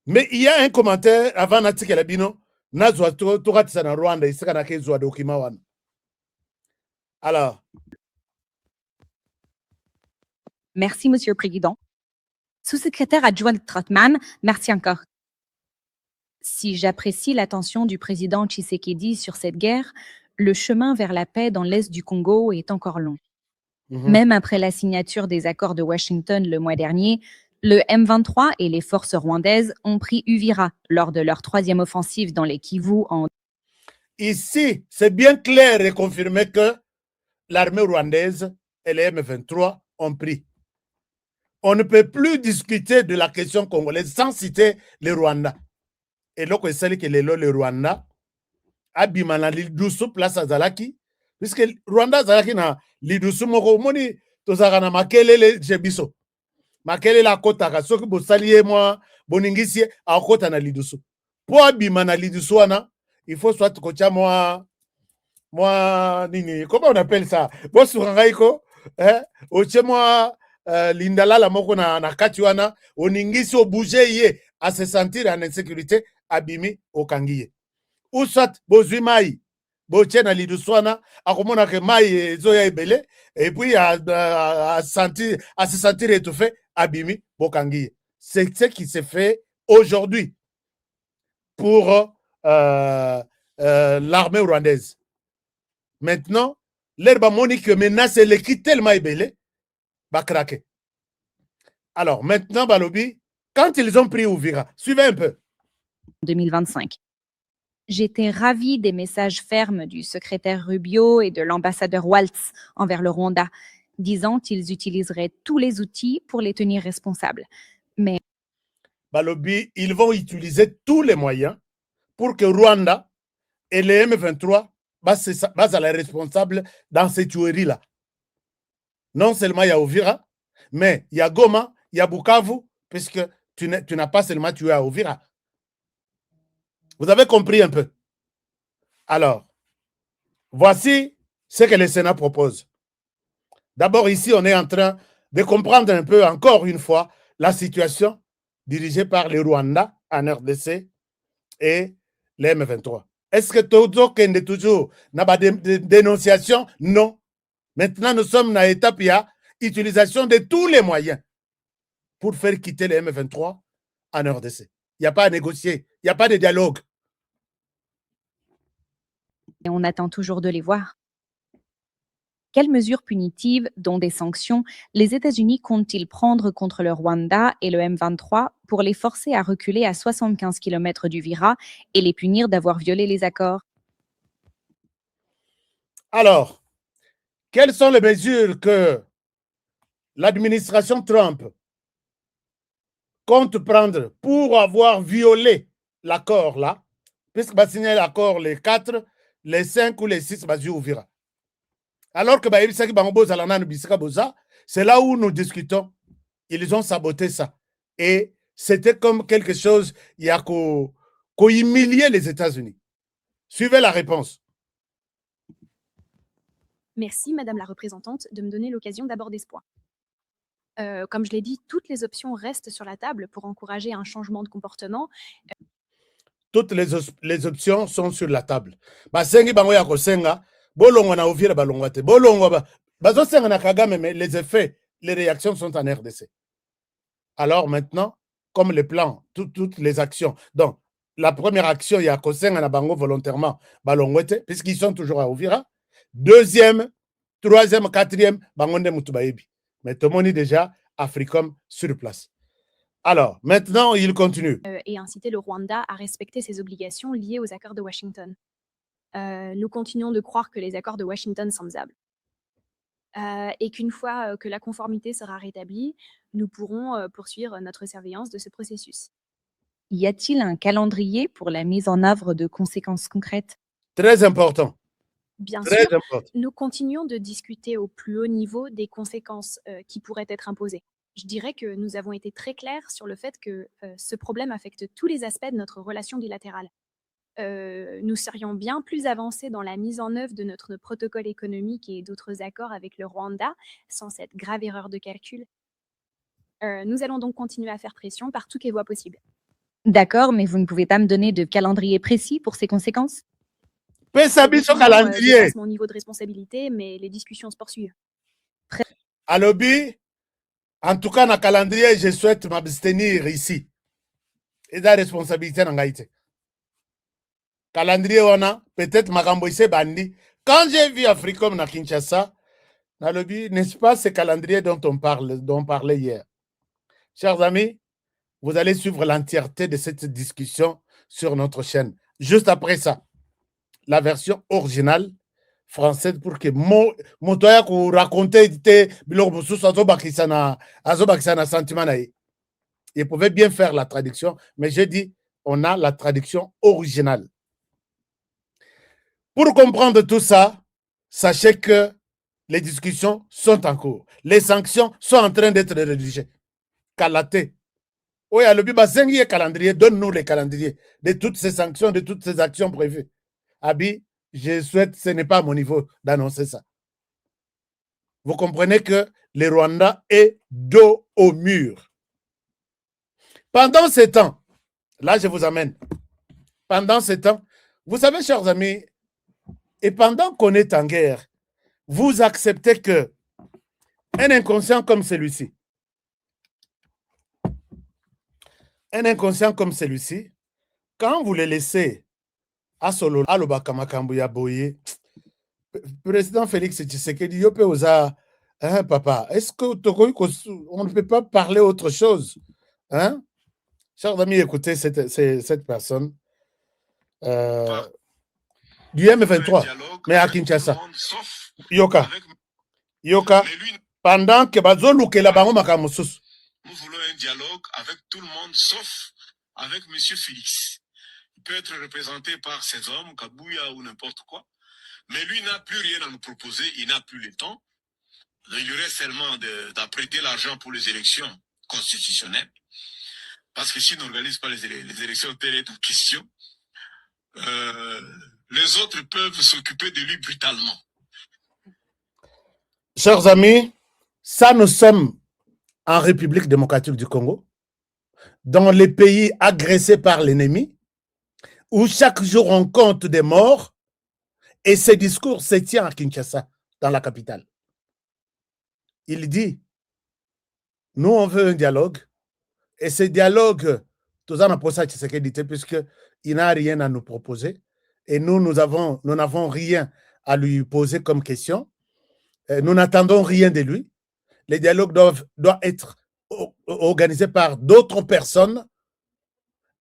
mais il y a un commentaire avant Natika Labino, Nazwa Toratisana Rwanda, il sera na document wan. Alors. Merci, Monsieur le Président. Sous-secrétaire adjoint Trotman, merci encore. Si j'apprécie l'attention du président Tshisekedi sur cette guerre, le chemin vers la paix dans l'est du Congo est encore long. Même après la signature des accords de Washington le mois dernier, le M23 et les forces rwandaises ont pris Uvira lors de leur 3e offensive dans les Kivu en... Ici, c'est bien clair et confirmé que l'armée rwandaise et les M23 ont pris. On ne peut plus discuter de la question congolaise sans citer le Rwanda. Et là, c'est que le Rwanda a bimana l'Idusu place à Zalaki, puisque Rwanda Zalaki na l'Idusu moko moni tozaka na makele le jebiso. Makele la kota ka soki bosaliye moi boningisi a kota na l'Idusu. Pour bimana l'Idusu wana, il faut soit kocha moi nini, comment on appelle ça? Bosurangaiko, oche moi lindala la moko na kati wana, oningisi o bouger ye à se sentir en insécurité abimi okangiye. Ou soit bozui mai boche na liduswana akomona ke mai ezoya ebele et puis à se sentir étouffé abimi bokangiye. C'est ce qui se fait aujourd'hui pour l'armée rwandaise. Maintenant, l'herbe monique menace l'équipe tellement ebele va craquer. Alors maintenant balobi, quand ils ont pris Uvira, suivez un peu. 2025. J'étais ravie des messages fermes du secrétaire Rubio et de l'ambassadeur Waltz envers le Rwanda, disant qu'ils utiliseraient tous les outils pour les tenir responsables. Mais Balobi, ils vont utiliser tous les moyens pour que Rwanda et les M23 basent à la responsable dans ces tueries-là. Non seulement il y a Uvira, mais il y a Goma, il y a Bukavu, puisque tu n'as pas seulement tué à Uvira. Vous avez compris un peu. Alors, voici ce que le Sénat propose. D'abord, ici, on est en train de comprendre un peu, encore une fois, la situation dirigée par le Rwanda en RDC et les M23. Est-ce que Todo Kende toujours n'a pas de dénonciation? Non. Maintenant, nous sommes à l'étape, il y a utilisation de tous les moyens pour faire quitter les M23 en RDC. Il n'y a pas à négocier, il n'y a pas de dialogue. Et on attend toujours de les voir. Quelles mesures punitives, dont des sanctions, les États-Unis comptent-ils prendre contre le Rwanda et le M23 pour les forcer à reculer à 75 km d'Uvira et les punir d'avoir violé les accords? Alors, quelles sont les mesures que l'administration Trump compte prendre pour avoir violé l'accord là, puisque va signer l'accord les 4, les 5 ou les 6 va Uvira. Alors que c'est là où nous discutons. Ils ont saboté ça. Et c'était comme quelque chose, il y a qu'au humilier les États-Unis. Suivez la réponse. Merci, Madame la représentante, de me donner l'occasion d'aborder ce point. Comme je l'ai dit, toutes les options restent sur la table pour encourager un changement de comportement. Toutes les options sont sur la table. Les effets, les réactions sont en RDC. Alors maintenant, comme les plans, toutes les actions. Donc, la première action, il y a Kosenga na bango volontairement, puisqu'ils sont toujours à Uvira. Deuxième, troisième, quatrième, bangonde mutubaebi. Mais tout le monde est déjà Africom sur place. Alors, maintenant, il continue. Et inciter le Rwanda à respecter ses obligations liées aux accords de Washington. Nous continuons de croire que les accords de Washington sont viables. Et qu'une fois que la conformité sera rétablie, nous pourrons poursuivre notre surveillance de ce processus. Y a-t-il un calendrier pour la mise en œuvre de conséquences concrètes? Très important. Bien sûr, nous continuons de discuter au plus haut niveau des conséquences qui pourraient être imposées. Je dirais que nous avons été très clairs sur le fait que ce problème affecte tous les aspects de notre relation bilatérale. Nous serions bien plus avancés dans la mise en œuvre de notre protocole économique et d'autres accords avec le Rwanda sans cette grave erreur de calcul. Nous allons donc continuer à faire pression par toutes les voies possibles. D'accord, mais vous ne pouvez pas me donner de calendrier précis pour ces conséquences? Pesa biso Je calendrier. dépasse mon niveau de responsabilité, mais les discussions se poursuivent. Alobi, en tout cas, dans le calendrier, je souhaite m'abstenir ici. Et la responsabilité dans Haïti. Calendrier, on a peut-être Makamboïse Bandi. Quand j'ai vu Africom na Kinshasa, Nalobi, n'est-ce pas ce calendrier dont on parlait hier? Chers amis, vous allez suivre l'entièreté de cette discussion sur notre chaîne. Juste après ça, la version originale française pour que motoya ku raconter biloko mosusu azobakisa na sentiment na ye. Il pouvait bien faire la traduction, mais j'ai dit on a la traduction originale. Pour comprendre tout ça, sachez que les discussions sont en cours. Les sanctions sont en train d'être rédigées. Kalaté. Oui, le Bibasengi calendrier, donne-nous les calendriers de toutes ces sanctions, de toutes ces actions prévues. Abi, je souhaite, ce n'est pas à mon niveau d'annoncer ça. Vous comprenez que le Rwanda est dos au mur. Pendant ce temps, là je vous amène, pendant ce temps, vous savez, chers amis, et pendant qu'on est en guerre, vous acceptez que un inconscient comme celui-ci, quand vous le laissez à Solo, à Lobakamakambuya Boye, président Félix Tshisekedi, Yope Oza, hein, papa, est-ce qu'on ne peut pas parler autre chose? Hein? Chers amis, écoutez cette personne du M23, mais à Kinshasa. Yoka, pendant que Bazolou ke la bango makamusus. Nous voulons un dialogue avec tout le monde, sauf avec M. Félix. Il peut être représenté par ces hommes, Kabouya ou n'importe quoi, mais lui n'a plus rien à nous proposer, il n'a plus le temps. Il y aurait seulement d'apprêter l'argent pour les élections constitutionnelles, parce que s'il n'organise pas les élections telles est en question, les autres peuvent s'occuper de lui brutalement. Chers amis, ça nous sommes en République démocratique du Congo, dans les pays agressés par l'ennemi, où chaque jour on compte des morts, et ce discours se tient à Kinshasa, dans la capitale. Il dit, nous on veut un dialogue, et ce dialogue, tout ça n'a pas ça puisqu'il n'a rien à nous proposer, et nous n'avons rien à lui poser comme question, nous n'attendons rien de lui. Les dialogues doivent être organisés par d'autres personnes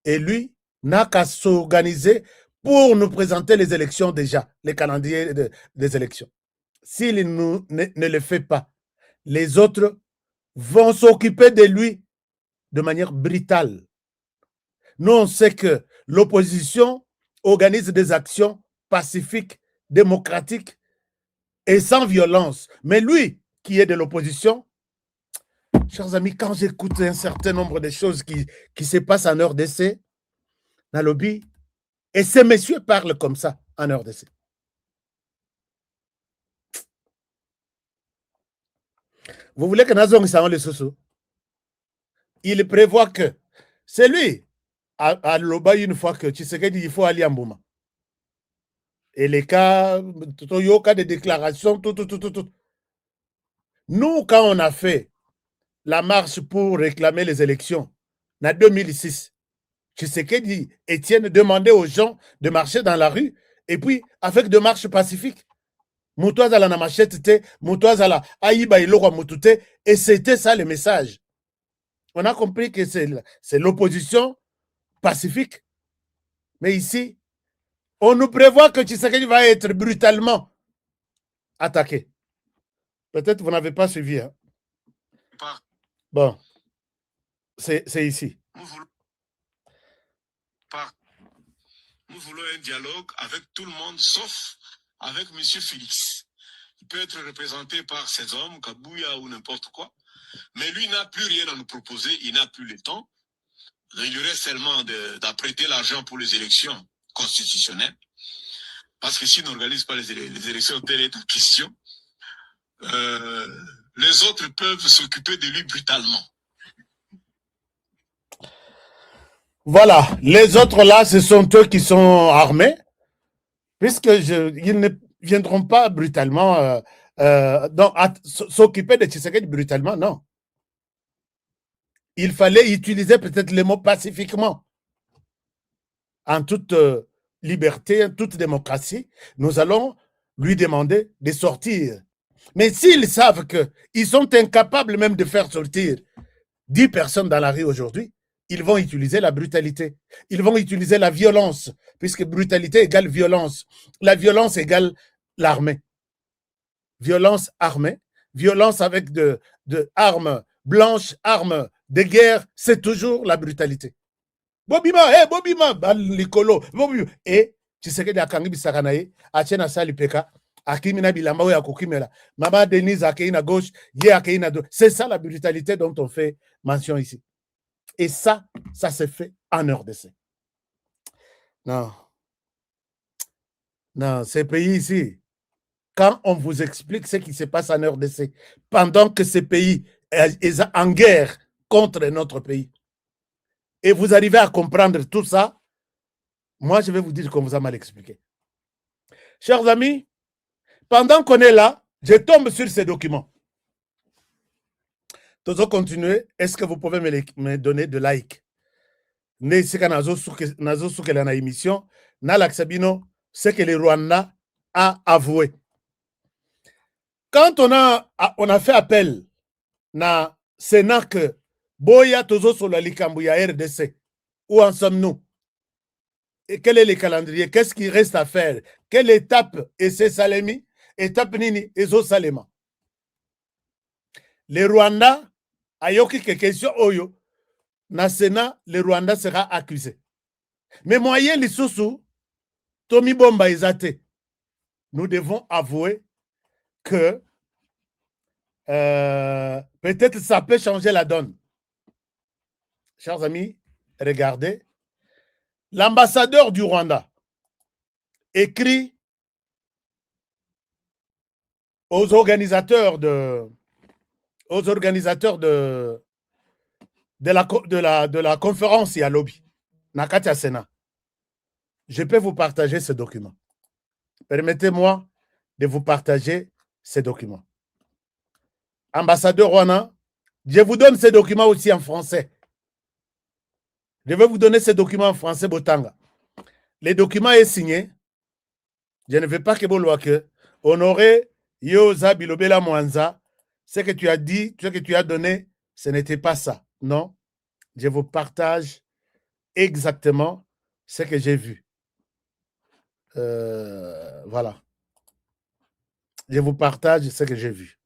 et lui n'a qu'à s'organiser pour nous présenter les élections déjà, les calendriers des élections. S'il ne le fait pas, les autres vont s'occuper de lui de manière brutale. Nous, on sait que l'opposition organise des actions pacifiques, démocratiques et sans violence. Mais lui, qui est de l'opposition, chers amis, quand j'écoute un certain nombre de choses qui se passent en RDC, Nalobi, et ces messieurs parlent comme ça en RDC. Vous voulez que Nazong Saon le Soso? Il prévoit que c'est lui, à Loba, une fois que Tshisekedi, il faut aller à Mbouma. Et les cas, de déclaration, tout. Nous, quand on a fait la marche pour réclamer les élections, en 2006, Tshisekedi, Étienne demandait aux gens de marcher dans la rue, et puis avec des marches pacifiques. Moutouazala na machette, Moutouazala aïba iloko moutouté, et c'était ça le message. On a compris que c'est l'opposition pacifique. Mais ici, on nous prévoit que Tshisekedi va être brutalement attaqué. Peut-être que vous n'avez pas suivi. Hein? Bon, c'est ici. Nous voulons un dialogue avec tout le monde, sauf avec M. Félix. Il peut être représenté par ces hommes, Kabouya ou n'importe quoi, Mais lui n'a plus rien à nous proposer, il n'a plus le temps. Il lui reste seulement d'apprêter l'argent pour les élections constitutionnelles. Parce que s'il n'organise pas les élections, telle est la question, les autres peuvent s'occuper de lui brutalement. Voilà, les autres là, ce sont eux qui sont armés, puisque ils ne viendront pas brutalement s'occuper de Tshisekedi brutalement, non. Il fallait utiliser peut-être les mots pacifiquement. En toute liberté, en toute démocratie, nous allons lui demander de sortir. Mais s'ils savent qu'ils sont incapables même de faire sortir 10 personnes dans la rue aujourd'hui, ils vont utiliser la brutalité. Ils vont utiliser la violence, puisque brutalité égale violence. La violence égale l'armée. Violence armée, violence avec de armes blanches, armes de guerre, c'est toujours la brutalité. Bobima, Bobima, Likolo, Bobima. Et tu sais que des Akangi Bisakanae, Achena Salipeka, Akimina Bilamba, Akokimela, Maman Denise Akeina gauche, Ye Akeina droite. C'est ça la brutalité dont on fait mention ici. Et ça se fait en RDC. Non. Non, ces pays ici, quand on vous explique ce qui se passe en RDC, pendant que ces pays sont en guerre contre notre pays, et vous arrivez à comprendre tout ça, moi je vais vous dire qu'on vous a mal expliqué. Chers amis, pendant qu'on est là, je tombe sur ces documents. Toujours continuer, est-ce que vous pouvez me donner de like? Ne sika nazo souke la émission, na l'aksabino, c'est que le Rwanda a avoué. Quand on a fait appel na Sénat que Boya Tozo sur la Likambouya RDC, où en sommes-nous? Et quel est le calendrier? Qu'est-ce qui reste à faire? Quelle étape est ce Salemi? Étape Nini et Zo Salema? Le Rwanda a yoki que question Oyo. Na Sénat, le Rwanda sera accusé. Mais moyen l'issoussou, Tommy Bomba Izate, nous devons avouer que peut-être ça peut changer la donne. Chers amis, regardez. L'ambassadeur du Rwanda écrit aux organisateurs de la conférence à lobby, Nakatia Sénat. Je peux vous partager ce document. Permettez-moi de vous partager ces documents. Ambassadeur Rwanda, je vous donne ces documents aussi en français. Je vais vous donner ces documents en français, Botanga. Les documents est signé. Je ne veux pas que vous que Honoré Yoza Bilobela Mwanza, ce que tu as dit, ce que tu as donné, ce n'était pas ça. Non. Je vous partage exactement ce que j'ai vu. Voilà. Je vous partage ce que j'ai vu.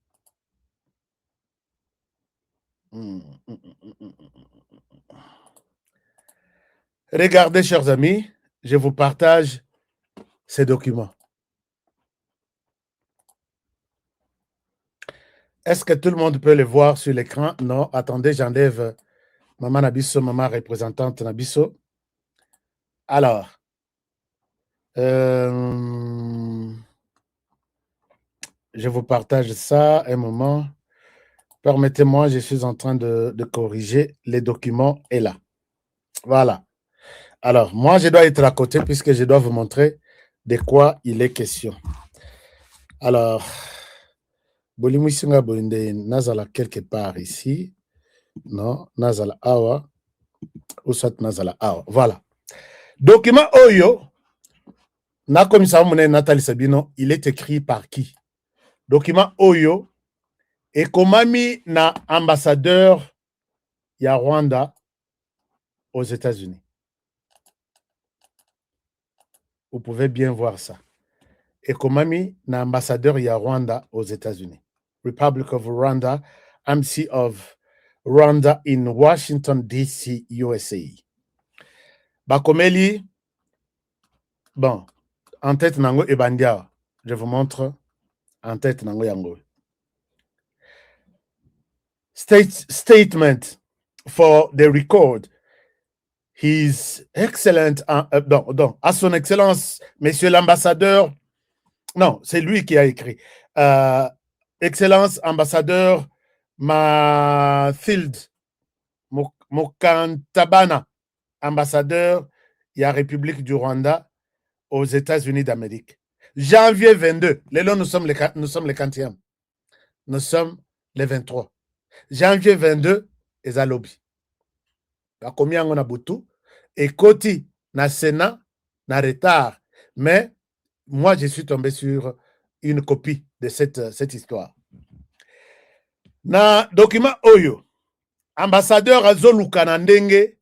Regardez, chers amis, je vous partage ces documents. Est-ce que tout le monde peut les voir sur l'écran? Non, attendez, j'enlève Maman Nabiso, maman représentante Nabiso. Alors, je vous partage ça un moment. Permettez-moi, je suis en train de corriger les documents et là. Voilà. Alors, moi, je dois être à côté puisque je dois vous montrer de quoi il est question. Alors, Bolimusinga Boinde Nazala quelque part ici. Non, Nazala Awa. Ou soit Nazala Awa. Voilà. Document Oyo. Nakomisa Mouné Nathalie Sabino, il est écrit par qui? Document Oyo. Et Komami na ambassadeur ya Rwanda aux États-Unis. Vous pouvez bien voir ça. Et Komami na ambassadeur ya Rwanda aux États-Unis. Republic of Rwanda, Embassy of Rwanda in Washington, D.C., USA. Bakomeli, bon, en tête nango ebandia. Je vous montre en tête nango yango. statement for the record. His Excellent, à son Excellence, Monsieur l'ambassadeur, non, c'est lui qui a écrit. Excellence ambassadeur Mathild Mokantabana, ambassadeur de la République du Rwanda aux États-Unis d'Amérique. Janvier 22, nous sommes le 40e. Nous sommes les 23. Janvier 22, et à lobby. Combien on a boutou? Et Koti, na Sénat, na retard. Mais moi, je suis tombé sur une copie de cette histoire. Na document Oyo, ambassadeur Azoluka na ndenge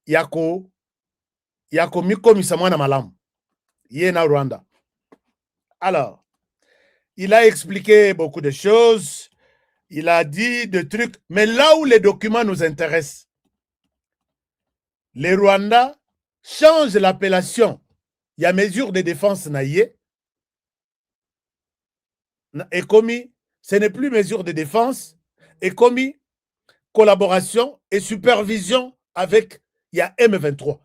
yako mikomisa mwana malamu. Yena Rwanda. Alors, il a expliqué beaucoup de choses, il a dit des trucs, mais là où les documents nous intéressent, les Rwandais changent l'appellation. Il y a mesure de défense naïe. Et commis, ce n'est plus mesure de défense, et commis collaboration et supervision avec il y a M23.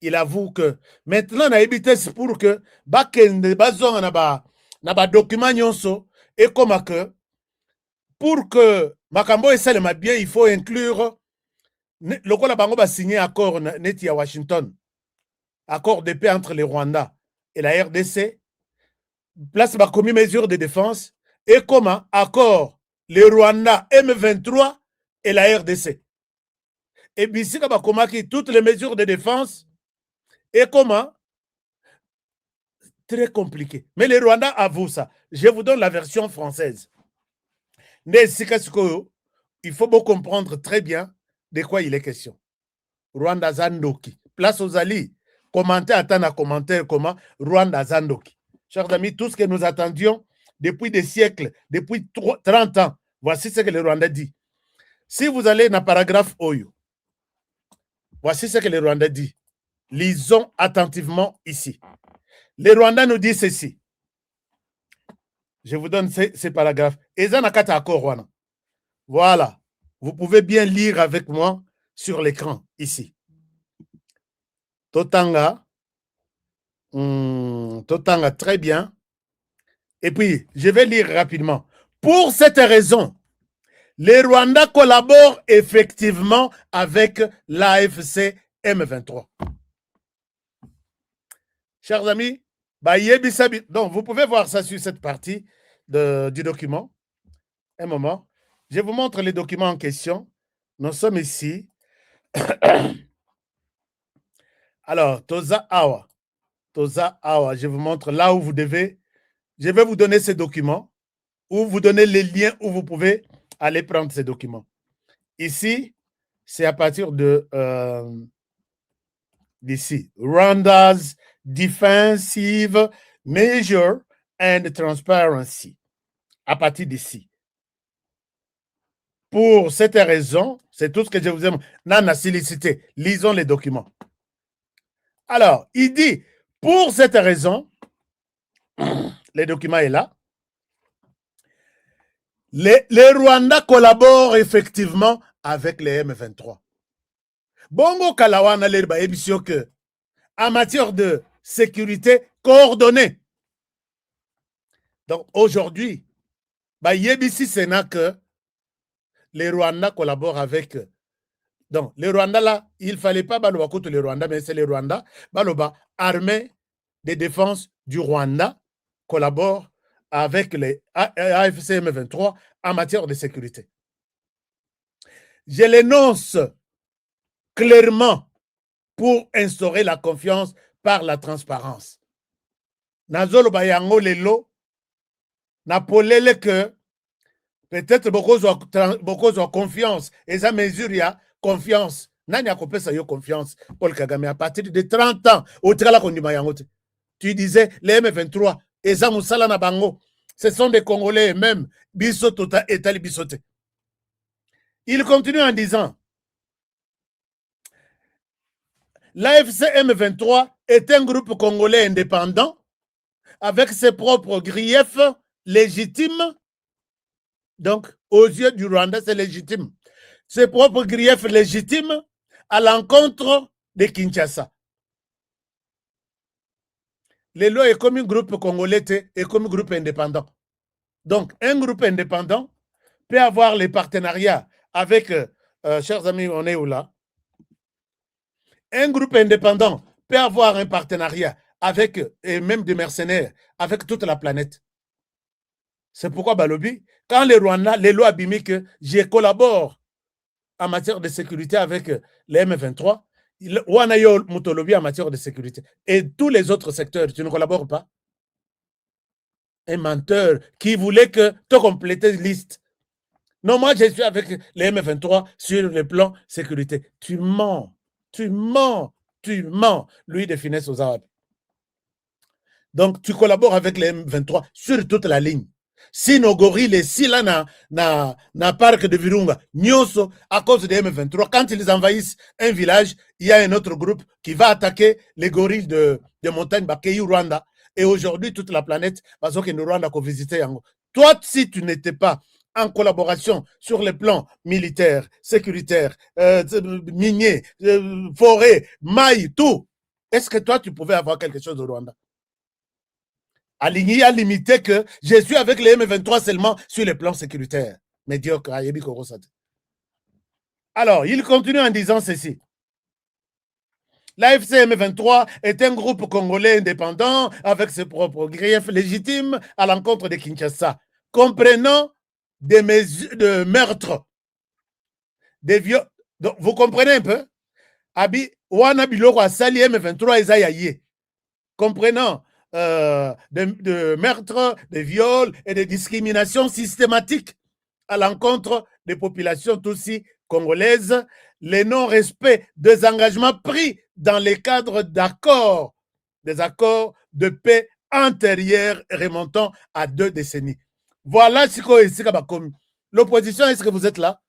Il avoue que maintenant, on a évité pour que na document nyonso et comme que pour que Makambo et Salema bien, il faut inclure le quoi la bango va signer accord net à Washington, accord de paix entre les Rwandais et la RDC, place ba commis mesure de défense et comment accord les Rwandais M23 et la RDC. Et bisika ba komaki toutes les mesures de défense et comment très compliqué. Mais les Rwandais avouent ça. Je vous donne la version française. Il faut beaucoup comprendre très bien de quoi il est question. Rwanda Zandoki. Place aux alliés. Commentez, attendez à commentaire comment Rwanda Zandoki. Chers amis, tout ce que nous attendions depuis des siècles, depuis 30 ans, voici ce que le Rwanda dit. Si vous allez dans le paragraphe Oyo, voici ce que le Rwanda dit. Lisons attentivement ici. Les Rwandais nous disent ceci. Je vous donne ces paragraphes. Voilà. Vous pouvez bien lire avec moi sur l'écran, ici. Totanga, très bien. Et puis, je vais lire rapidement. Pour cette raison, les Rwandais collaborent effectivement avec l'AFC M23. Chers amis, donc vous pouvez voir ça sur cette partie du document. Un moment. Je vous montre les documents en question. Nous sommes ici. Alors, Toza Awa, je vous montre là où vous devez. Je vais vous donner ces documents, ou vous donner les liens où vous pouvez aller prendre ces documents. Ici, c'est à partir de d'ici. Rwanda's Defensive Measure and Transparency. À partir d'ici. Pour cette raison, c'est tout ce que je vous ai Nana sollicité. Lisons les documents. Alors, il dit, pour cette raison, le document est là. Les Rwandais collaborent effectivement avec les M23. Bongo Kalawana l'herba émission que, en matière de sécurité coordonnée. Donc, aujourd'hui, Yebisi Sénat que les Rwandais collaborent avec eux. Donc, les Rwandais là, il ne fallait pas baloba contre les Rwandais, mais c'est les Rwandais. Baloba, armée de défense du Rwanda, collabore avec les AFC M23 en matière de sécurité. Je l'énonce clairement pour instaurer la confiance par la transparence. Nazolo bayango lelo, napolele que peut-être beaucoup ont confiance. Et ça mesure, il y a confiance. Nani a coupé ça, confiance. Paul Kagame, à partir de 30 ans, tu disais, les M23, et ça, Moussala Nabango, ce sont des Congolais même, Bissotota et Tali Bissoté. Il continue en disant, l'AFC M23 est un groupe congolais indépendant, avec ses propres griefs légitimes, Donc, aux yeux du Rwanda, c'est légitime. Ses propres griefs légitimes à l'encontre de Kinshasa. Les lois est comme un groupe congolais et comme un groupe indépendant. Donc, un groupe indépendant peut avoir les partenariats avec, chers amis, on est où là? Un groupe indépendant peut avoir un partenariat avec, et même des mercenaires, avec toute la planète. C'est pourquoi Balobi, quand les Rwandais, les lois abimiques, je collabore en matière de sécurité avec les M23, Wanayo Mutolobi en matière de sécurité. Et tous les autres secteurs, tu ne collabores pas? Un menteur qui voulait que tu complètes une liste. Non, moi, je suis avec les M23 sur le plan sécurité. Tu mens. Tu mens. Tu mens. Lui de finesse aux Arabes. Donc, tu collabores avec les M23 sur toute la ligne. Si nos gorilles, si là, na parc de Virunga, Nyoso, à cause des M23, quand ils envahissent un village, il y a un autre groupe qui va attaquer les gorilles de montagne Bakei Rwanda. Et aujourd'hui, toute la planète, parce que nous Rwanda qu'on visitait. Toi, si tu n'étais pas en collaboration sur les plans militaires, sécuritaires, miniers, forêts, mailles, tout, est-ce que toi, tu pouvais avoir quelque chose au Rwanda? Aligné à limiter que je suis avec les M23 seulement sur les plans sécuritaires. Médiocre. Alors, il continue en disant ceci. L'AFC M23 est un groupe congolais indépendant avec ses propres griefs légitimes à l'encontre de Kinshasa, comprenant des mesures de meurtre, des viols. Donc, vous comprenez un peu? Abi, wana biloko asali M23 ezayaye, comprenant de meurtres, de viols et de discriminations systématiques à l'encontre des populations aussi congolaises, le non-respect des engagements pris dans les cadres d'accords, des accords de paix antérieurs remontant à 2 décennies. Voilà ce que l'opposition, est-ce que vous êtes là?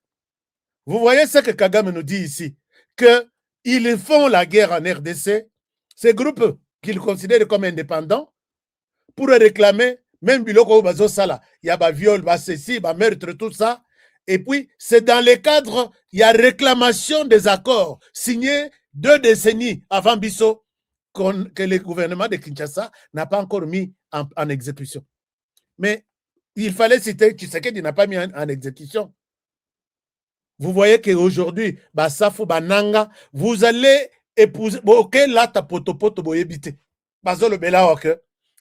Vous voyez ce que Kagame nous dit ici, qu'ils font la guerre en RDC, ces groupes qu'ils considèrent comme indépendants, pour réclamer, même biloko bazo sala, il y a viol, ceci, meurtre, tout ça. Et puis, c'est dans le cadre, il y a réclamation des accords signés 2 décennies avant Bisso, que le gouvernement de Kinshasa n'a pas encore mis en exécution. Mais il fallait citer Tshisekedi n'a pas mis en exécution. Vous voyez qu'aujourd'hui, Basafo, Bananga, vous allez épouser, ok, là, ta potopoto boyebite. Bazolo Bela, ok.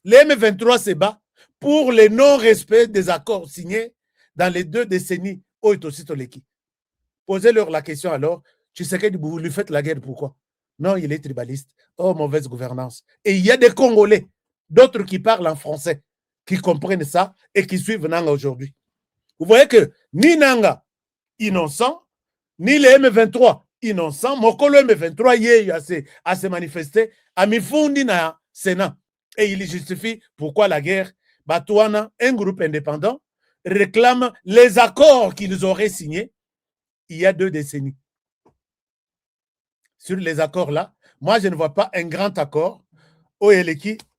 Les M23 se bat pour le non-respect des accords signés dans les 2 décennies. Posez-leur la question alors, tu sais que vous lui faites la guerre, pourquoi? Non, il est tribaliste. Oh, mauvaise gouvernance. Et il y a des Congolais, d'autres qui parlent en français, qui comprennent ça et qui suivent Nanga aujourd'hui. Vous voyez que ni Nanga, innocent, ni les M23, innocents, Mokolo M23, il a se manifesté, a mifundi na Sénat. Et il justifie pourquoi la guerre. Batouana, un groupe indépendant, réclame les accords qu'ils auraient signés il y a 2 décennies. Sur les accords-là, moi, je ne vois pas un grand accord.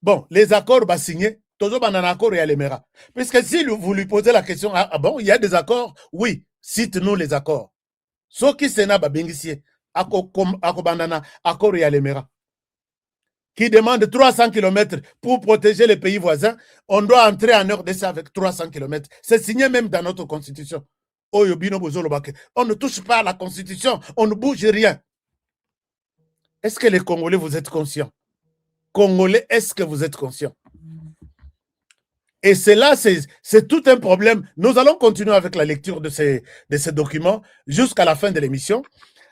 Bon, les accords signés, toujours un accord et à puisque si vous lui posez la question, ah bon, il y a des accords? Oui, cite-nous les accords. Ce qui s'est n'a pas bénéficié, accord et à qui demande 300 km pour protéger les pays voisins, on doit entrer en RDC avec 300 km. C'est signé même dans notre constitution. On ne touche pas à la constitution, on ne bouge rien. Est-ce que les Congolais, vous êtes conscients? Congolais, est-ce que vous êtes conscients? Et cela, c'est tout un problème. Nous allons continuer avec la lecture de ces documents jusqu'à la fin de l'émission.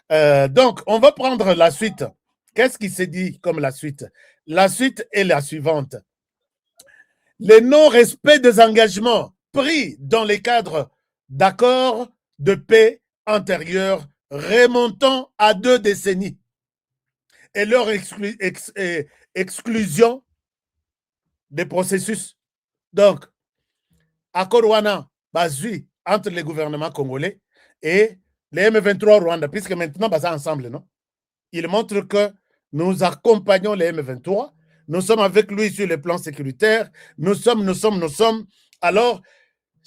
Donc, on va prendre la suite. Qu'est-ce qui s'est dit comme la suite? La suite est la suivante. Le non-respect des engagements pris dans les cadres d'accords de paix antérieurs remontant à 2 décennies et leur exclusion des processus. Donc, accord Wana, basé entre les gouvernements congolais et les M23 Rwanda, puisque maintenant, basé ensemble, non? Il montre que nous accompagnons les M23, nous sommes avec lui sur le plan sécuritaire, nous sommes. Alors,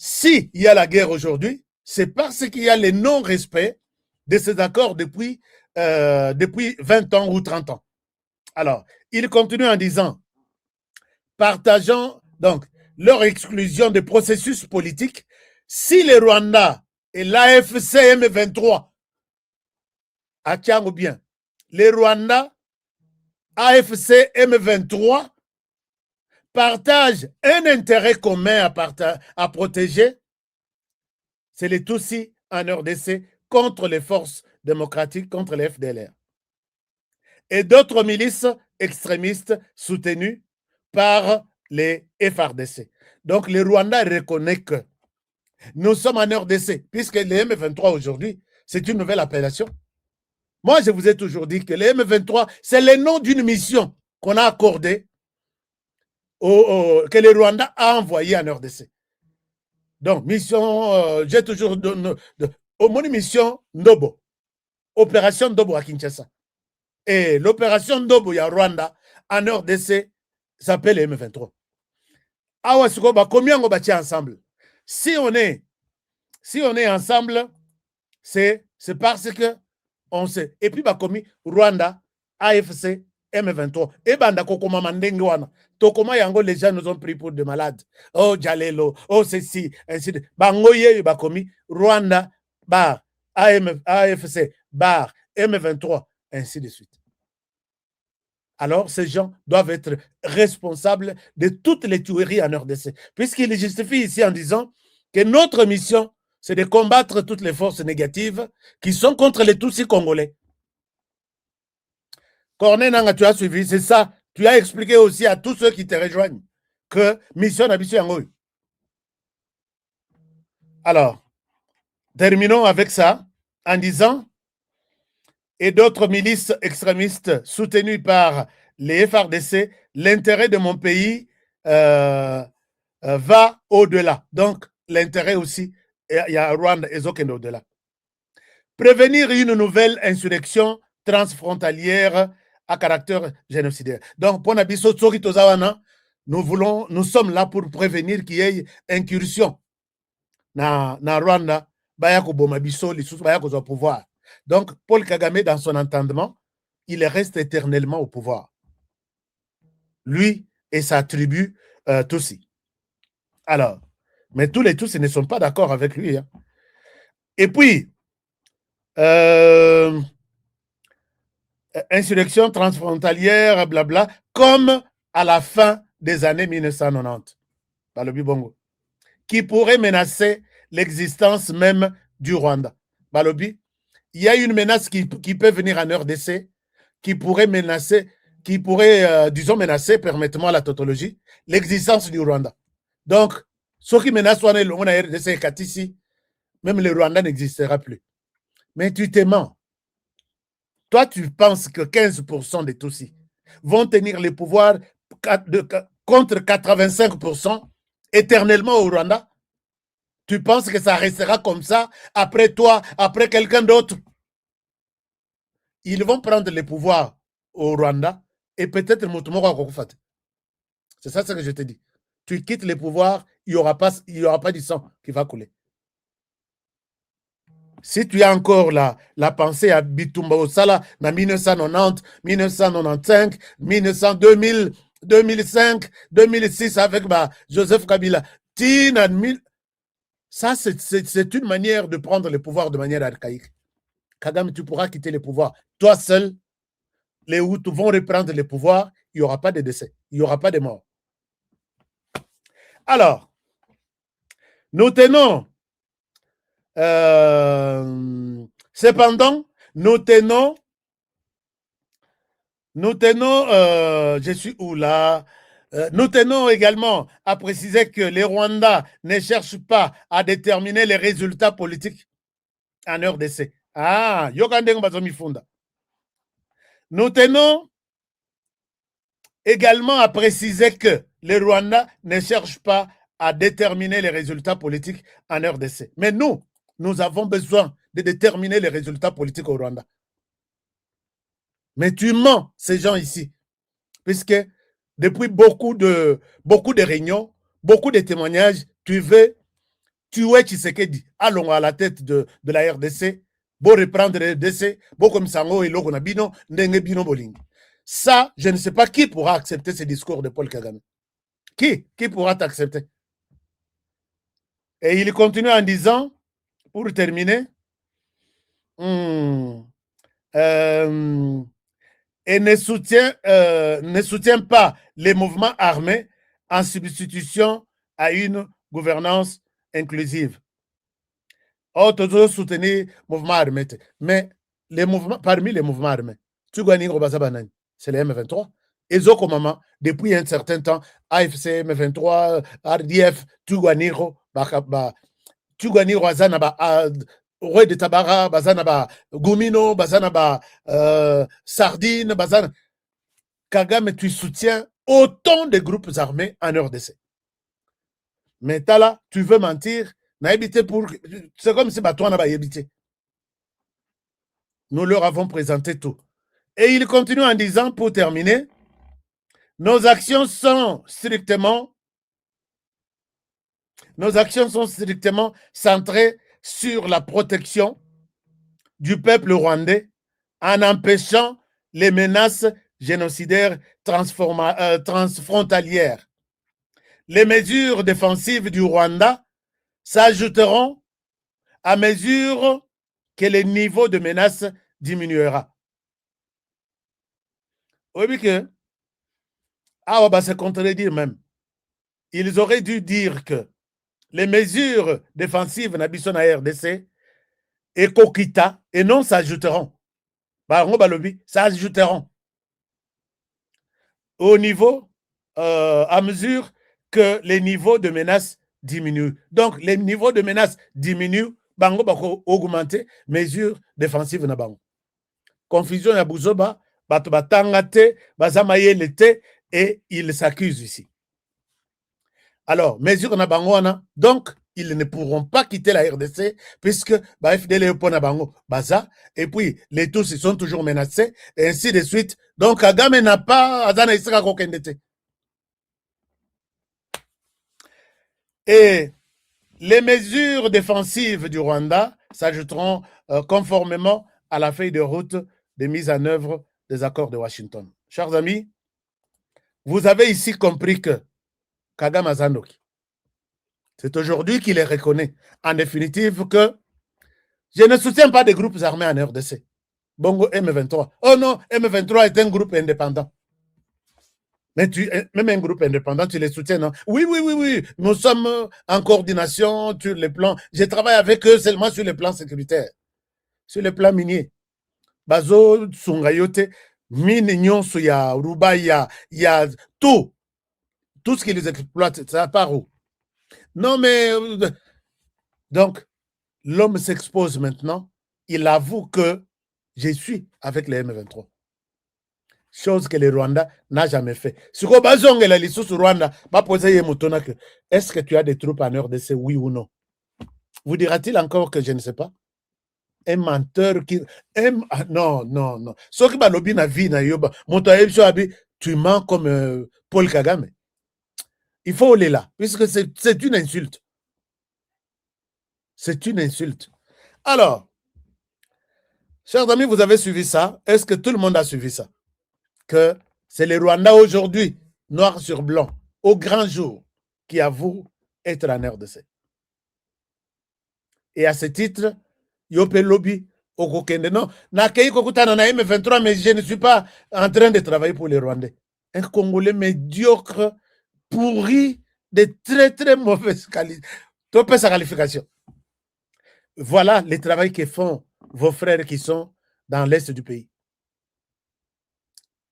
s'il y a la guerre aujourd'hui, c'est parce qu'il y a le non-respect de ces accords depuis 20 ans ou 30 ans. Alors, il continue en disant, partageant donc leur exclusion des processus politiques, si le Rwanda et l'AFC M23, ou bien, le Rwanda, AFC M23 partagent un intérêt commun à protéger, c'est les Tutsis en RDC contre les forces démocratiques, contre les FDLR. Et d'autres milices extrémistes soutenues par les FRDC. Donc, le Rwanda reconnaît que nous sommes en RDC, puisque les M23 aujourd'hui, c'est une nouvelle appellation. Moi, je vous ai toujours dit que les M23, c'est le nom d'une mission qu'on a accordée, que le Rwanda a envoyée en RDC. Donc, mission, j'ai toujours mon mission Ndobo, opération Ndobo à Kinshasa. Et l'opération Ndobo à Rwanda, en RDC, s'appelle les M23. Combien on bâtit ensemble? Si on est ensemble, c'est parce que on sait. Et puis, commis Rwanda, AFC, M23. Et banda kokoma mandenge wana. Tokoma yango, les gens nous ont pris pour des malades. Oh, Jalelo, oh, ceci, ainsi de. Bangoye, commis Rwanda, bar, AFC, bar, M23, ainsi de suite. Alors, ces gens doivent être responsables de toutes les tueries en RDC. Puisqu'ils justifient ici en disant que notre mission, c'est de combattre toutes les forces négatives qui sont contre les Tutsis congolais. Corneille Nanga, tu as suivi, c'est ça. Tu as expliqué aussi à tous ceux qui te rejoignent que mission d'habitude en haut. Alors, terminons avec ça en disant, et d'autres milices extrémistes soutenues par les FRDC, l'intérêt de mon pays va au-delà. Donc, l'intérêt aussi, il y a Rwanda et Zokendo au-delà. Prévenir une nouvelle insurrection transfrontalière à caractère génocidaire. Donc, pour Nabiso Tsoki Tozawana, nous sommes là pour prévenir qu'il y ait incursion na Rwanda, Bayako Bomabiso, les sous Bayako au pouvoir. Donc, Paul Kagame, dans son entendement, il reste éternellement au pouvoir. Lui et sa tribu Tutsi. Alors, mais tous les Tutsis ne sont pas d'accord avec lui. Hein. Et puis, insurrection transfrontalière, blabla, comme à la fin des années 1990, par le Bibongo, qui pourrait menacer l'existence même du Rwanda. Balobi, il y a une menace qui peut venir en RDC, qui pourrait menacer, disons menacer, permettez-moi la tautologie, l'existence du Rwanda. Donc, ceux qui menacent on a RDC et ici, même le Rwanda n'existera plus. Mais tu te mens. Toi, tu penses que 15% des Tutsis vont tenir le pouvoir contre 85% éternellement au Rwanda? Tu penses que ça restera comme ça après toi, après quelqu'un d'autre? Ils vont prendre le pouvoir au Rwanda et peut-être Moutoumora Kokofat. C'est ça ce que je te dis. Tu quittes le pouvoir, il n'y aura pas du sang qui va couler. Si tu as encore la pensée à Bitumba Osala en 1990, 1995, 2000, 2005, 2006 avec Joseph Kabila, ça c'est une manière de prendre le pouvoir de manière archaïque. Kagame, tu pourras quitter le pouvoir. Toi seul, les Hutus vont reprendre le pouvoir, il n'y aura pas de décès, il n'y aura pas de mort. Alors, nous tenons cependant, nous tenons, je suis où là? Nous tenons également à préciser que les Rwandais ne cherchent pas à déterminer les résultats politiques en RDC. Ah, nous tenons également à préciser que les Rwandais ne cherchent pas à déterminer les résultats politiques en RDC. Mais nous avons besoin de déterminer les résultats politiques au Rwanda. Mais tu mens, ces gens ici, puisque depuis beaucoup de réunions, beaucoup de témoignages, tu veux tuer Tshisekedi, allons à la tête de la RDC, bon reprendre la RDC, bon comme Sango et Logo Nabino, Ndenge Bino Boling. Ça, je ne sais pas qui pourra accepter ce discours de Paul Kagame. Qui pourra t'accepter? Et il continue en disant, pour terminer, et ne soutient pas les mouvements armés en substitution à une gouvernance inclusive. Oh, toujours soutenir le mouvement armé. Mais parmi les mouvements armés, c'est les M23. Et Zokomama, depuis un certain temps, AFC, M23, RDF, Tuganiro, Azanaba, Roi de Tabara, Bazanaba, Gumino, Bazanaba, Sardine, Bazan. Kagame, tu soutiens autant de groupes armés en RDC. Mais là, tu veux mentir, c'est comme si toi n'a évité. Nous leur avons présenté tout. Et il continue en disant, pour terminer, nos actions sont strictement centrées sur la protection du peuple rwandais en empêchant les menaces génocidaires transfrontalières. Les mesures défensives du Rwanda s'ajouteront à mesure que le niveau de menace diminuera. Oui, que on va se contredire même. Ils auraient dû dire que les mesures défensives n'habissent à RDC et Kokita et non s'ajouteront. S'ajouteront au niveau, à mesure que les niveaux de menace diminuent. Donc, les niveaux de menace diminuent, bango bako augmenter, mesures défensives na bango. Confusion ya buzoba, bato batangate, bazamaye l'été, et ils s'accusent ici. Alors, mesures na bango na, donc, ils ne pourront pas quitter la RDC, puisque FDL na bango baza, et puis les tous ils sont toujours menacés, et ainsi de suite. Donc, Kagame n'a pas azana isaka kokendete. Et les mesures défensives du Rwanda s'ajouteront conformément à la feuille de route de mise en œuvre des accords de Washington. Chers amis, vous avez ici compris que Kagame Azandoki, c'est aujourd'hui qu'il les reconnaît, en définitive, que je ne soutiens pas des groupes armés en RDC. Bongo M23. Oh non, M23 est un groupe indépendant. Mais même un groupe indépendant, tu les soutiens, non? Oui. Nous sommes en coordination sur les plans. Je travaille avec eux seulement sur les plans sécuritaires. Sur les plans miniers. Bazo, Tsungayote, mine nyonso ya Ruba, il y a tout. Tout ce qui les exploite, ça part où? Non, mais... Donc, l'homme s'expose maintenant. Il avoue que je suis avec les M23. Chose que le Rwanda n'a jamais fait. Sur le bazong et la liste sur Rwanda, est-ce que tu as des troupes en RDC, oui ou non? Vous dira-t-il encore que je ne sais pas? Un menteur qui... Non. Ce qui va lobby na vie, tu mens comme Paul Kagame. Il faut aller là, puisque c'est une insulte. C'est une insulte. Alors, chers amis, vous avez suivi ça? Est-ce que tout le monde a suivi ça? Que c'est les Rwandais aujourd'hui, noir sur blanc, au grand jour, qui avouent être en RDC. Et à ce titre, Yope Lobby, Okokende, non, Nakei Kokutana na M23, mais je ne suis pas en train de travailler pour les Rwandais. Un Congolais médiocre, pourri, de très très mauvaise qualité. Topé sa qualification. Voilà le travail que font vos frères qui sont dans l'est du pays.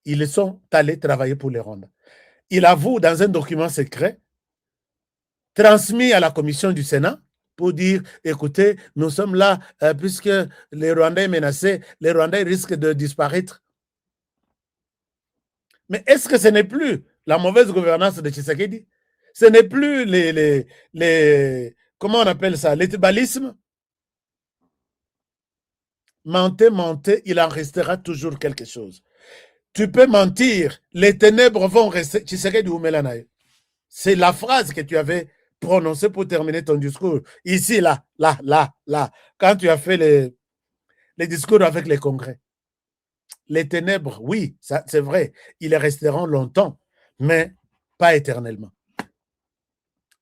Ils sont allés travailler pour les Rwandais. Il avoue dans un document secret transmis à la commission du Sénat pour dire, écoutez, nous sommes là puisque les Rwandais sont menacés, les Rwandais risquent de disparaître. Mais est-ce que ce n'est plus la mauvaise gouvernance de Tshisekedi? Ce n'est plus les comment on appelle ça, l'étibalisme? Mentez, il en restera toujours quelque chose. Tu peux mentir, les ténèbres vont rester. C'est la phrase que tu avais prononcer pour terminer ton discours. Ici, là. Quand tu as fait les discours avec les congrès. Les ténèbres, oui, c'est vrai, ils resteront longtemps, mais pas éternellement.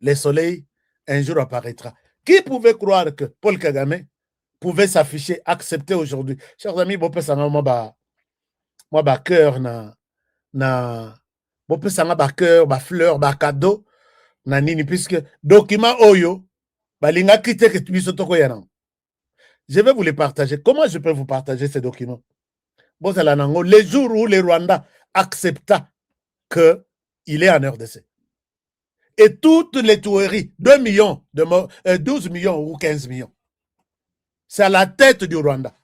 Le soleil, un jour apparaîtra. Qui pouvait croire que Paul Kagame pouvait s'afficher, accepter aujourd'hui? Chers amis, moi, cœur, cœur, fleur, cadeau, puisque document Oyo, balinga kite que tu je vais vous les partager. Comment je peux vous partager ces documents? Les jours où le Rwanda accepta qu'il est en RDC. Et toutes les tueries, 2 millions de morts, 12 millions ou 15 millions, c'est à la tête du Rwanda.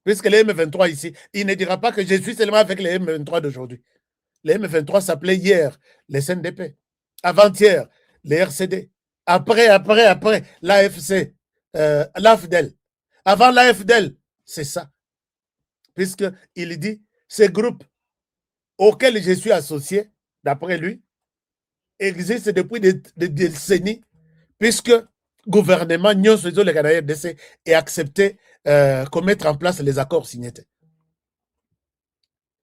Puisque les M23 ici, il ne dira pas que je suis seulement avec les M23 d'aujourd'hui. Les M23 s'appelaient hier les CNDP, avant-hier les RCD, après l'AFC, l'AFDEL. Avant l'AFDEL, c'est ça. Puisqu'il dit, ces groupes auxquels je suis associé, d'après lui, existent depuis des décennies, puisque le gouvernement est accepté qu'on mette en place les accords signés.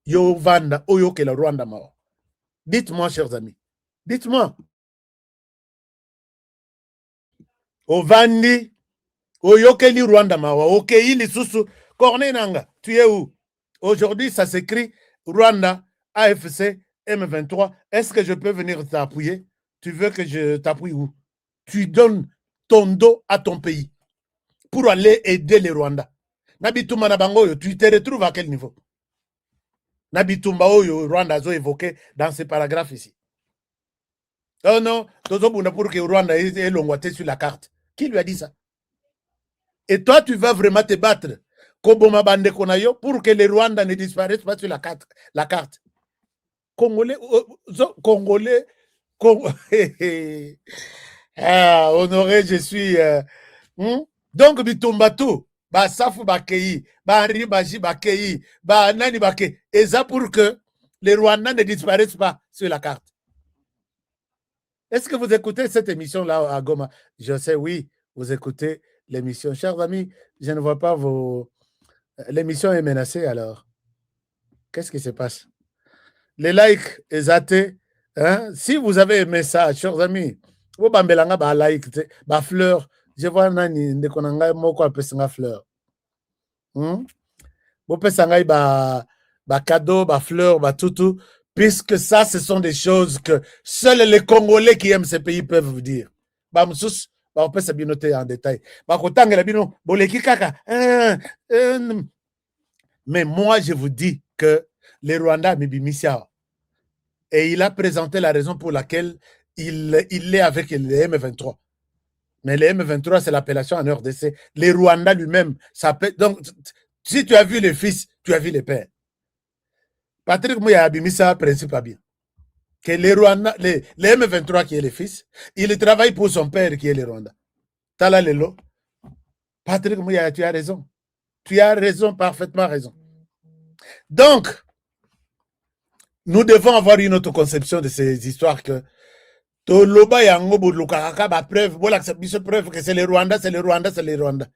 Yo Vanda, Oyo que le Rwanda mort. Dites-moi, chers amis, dites-moi. Ovandi, Oyo que le Rwanda mort, ok, il est sous Cornenanga, tu es où? Aujourd'hui, ça s'écrit Rwanda, AFC, M23. Est-ce que je peux venir t'appuyer? Tu veux que je t'appuie où? Tu donnes ton dos à ton pays pour aller aider les Rwandais. Nabituma Nabangoyo, tu te retrouves à quel niveau? Nabitumba Oyo, Rwanda a évoqué dans ces paragraphes ici. Oh non, pour que Rwanda est l'ongouaté sur la carte. Qui lui a dit ça? Et toi, tu vas vraiment te battre pour que les Rwandais ne disparaissent pas sur la carte. Congolais, ah, honoré, je suis. Donc, Bitumbatou, Safu Bakei, Ribaji Bakei, Nani Bakei. Et ça pour que les Rwandais ne disparaissent pas sur la carte. Est-ce que vous écoutez cette émission-là à Goma? Je sais, oui, vous écoutez l'émission. Chers amis, je ne vois pas vos. L'émission est menacée alors. Qu'est-ce qui se passe? Les likes, les athées. Hein? Si vous avez aimé ça, chers amis, vous bambelanga ba like, ba fleur. Je vois nani ndekonanga moko apesanga fleur. Vous pesanga ba cadeau, ba fleur, ba toutou, puisque ça, ce sont des choses que seuls les Congolais qui aiment ce pays peuvent vous dire. Ba msous, ba on peut se bien noter en détail. Ba kotanga la bino, boleki kaka. Mais moi, je vous dis que les Rwandais Mibimisia. Et il a présenté la raison pour laquelle il est avec les M23. Mais les M23, c'est l'appellation en RDC. Les Rwandais lui-même, donc, si tu as vu les fils, tu as vu les pères. Patrick Mouya Abimisa, principe pas bien. Que les Rwandais, les M23 qui est les fils, il travaille pour son père qui est les Rwandais. Tala Lelo. Patrick Mouya, tu as raison. Tu as raison, parfaitement raison. Donc, nous devons avoir une autre conception de ces histoires que Toloba yango boulukaka ba preuve, voilà que preuve que c'est les Rwandais, c'est les Rwandais, c'est les Rwandais.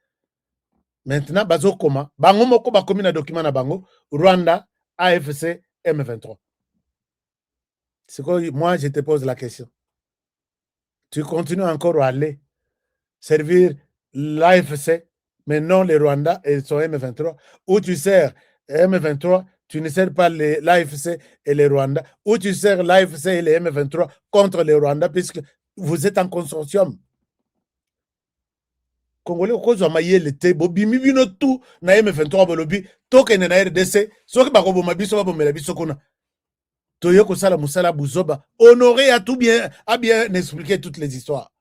Maintenant, bazo koma, bango moko ba komi na document na bango, Rwanda, AFC, M23. C'est quoi, moi je te pose la question. Tu continues encore à aller servir l'AFC, mais non les Rwandais et son M23, ou tu sers M23, tu ne sers pas l'AFC et les Rwandais, ou tu sers l'AFC et les M23 contre les Rwandais, puisque vous êtes en consortium. Congolais, cause amaye l'été, bobimi bino tout, na M23 bolobi, token na RDC, soki bako mabiso ba bomela biso kuna. Toyo ko sala musala buzoba, honoré a bien expliqué toutes les histoires.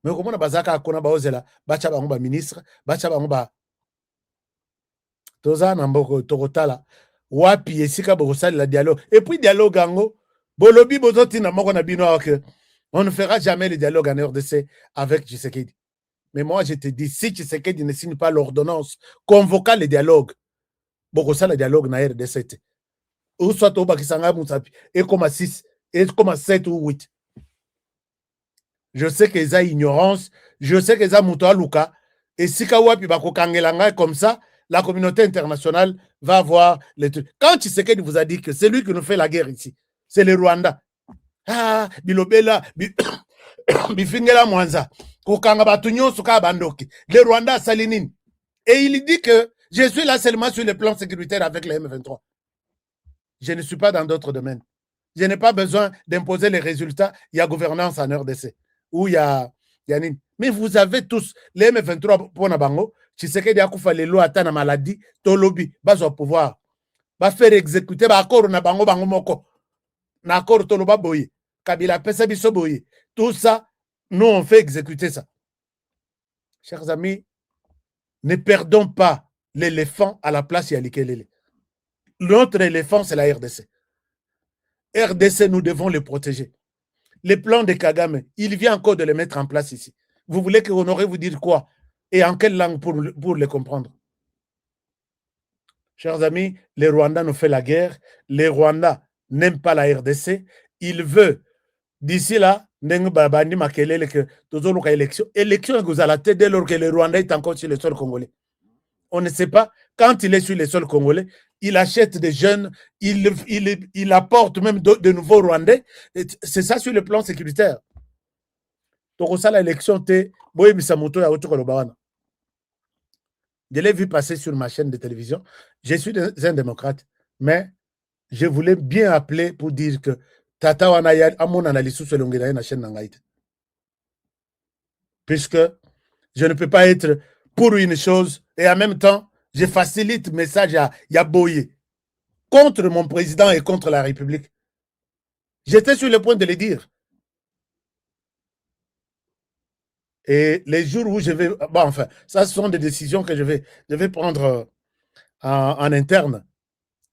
Mais comment on a bazaka akona ba ozela, bacha bango ba ministre, bacha bango ba toza na mboko tokotala. Wapi esika bokosali la dialogue. Et puis dialogue ango, bolobi bozoti na moko na bino que on ne fera jamais le dialogue en RDC avec Tshisekedi. Mais moi je te dis, si Tshisekedi ne signe pas l'ordonnance convoquant le dialogue, bokosala dialogue na RDC. Ou soit au Bakisanga Moutsapi, et comme à 6, et comme à 7 ou 8. Je sais que ça ignorance, je sais que ça mutoa luka, et si kawapi bako kangelanga comme ça, la communauté internationale va voir les trucs. Quand Tshisekedi vous a dit que c'est lui qui nous fait la guerre ici, c'est le Rwanda. Ah, bilobela, bifingela mwanza, kukanga batunyo suka bandoki, le Rwanda salinine. Et il dit que je suis là seulement sur le plan sécuritaire avec les M23. Je ne suis pas dans d'autres domaines. Je n'ai pas besoin d'imposer les résultats. Il y a gouvernance en RDC. Où il y a mais vous avez tous les M23 pour Nabango. Tshisekedi a koufa les lois à maladie, tolobi, bas au pouvoir. Va faire exécuter, va accord Nabango bango moko. Na accord toloba boye. Kabila pesa biso boye. Tout ça, nous on fait exécuter ça. Chers amis, ne perdons pas l'éléphant à la place Yalikelele. Notre éléphant, c'est la RDC. RDC, nous devons le protéger. Les plans de Kagame, il vient encore de les mettre en place ici. Vous voulez que Honoré vous dise quoi? Et en quelle langue pour les comprendre? Chers amis, les Rwandais nous font la guerre. Les Rwandais n'aiment pas la RDC. Ils veulent, d'ici là, élection vous à la tête dès lors que le Rwandais est encore sur le sol congolais. On ne sait pas. Quand il est sur le sol congolais, il achète des jeunes, il apporte même de nouveaux Rwandais. C'est ça sur le plan sécuritaire. Donc, ça, l'élection, je l'ai vu passer sur ma chaîne de télévision. Je suis un démocrate, mais je voulais bien appeler pour dire que Tata Wanaya, à mon analyse, sur la chaîne Nangaït. Puisque je ne peux pas être pour une chose et en même temps, je facilite le message à Yaboye contre mon président et contre la République. J'étais sur le point de le dire. Et les jours où je vais... Bon, enfin, ça, ce sont des décisions que je vais prendre en interne.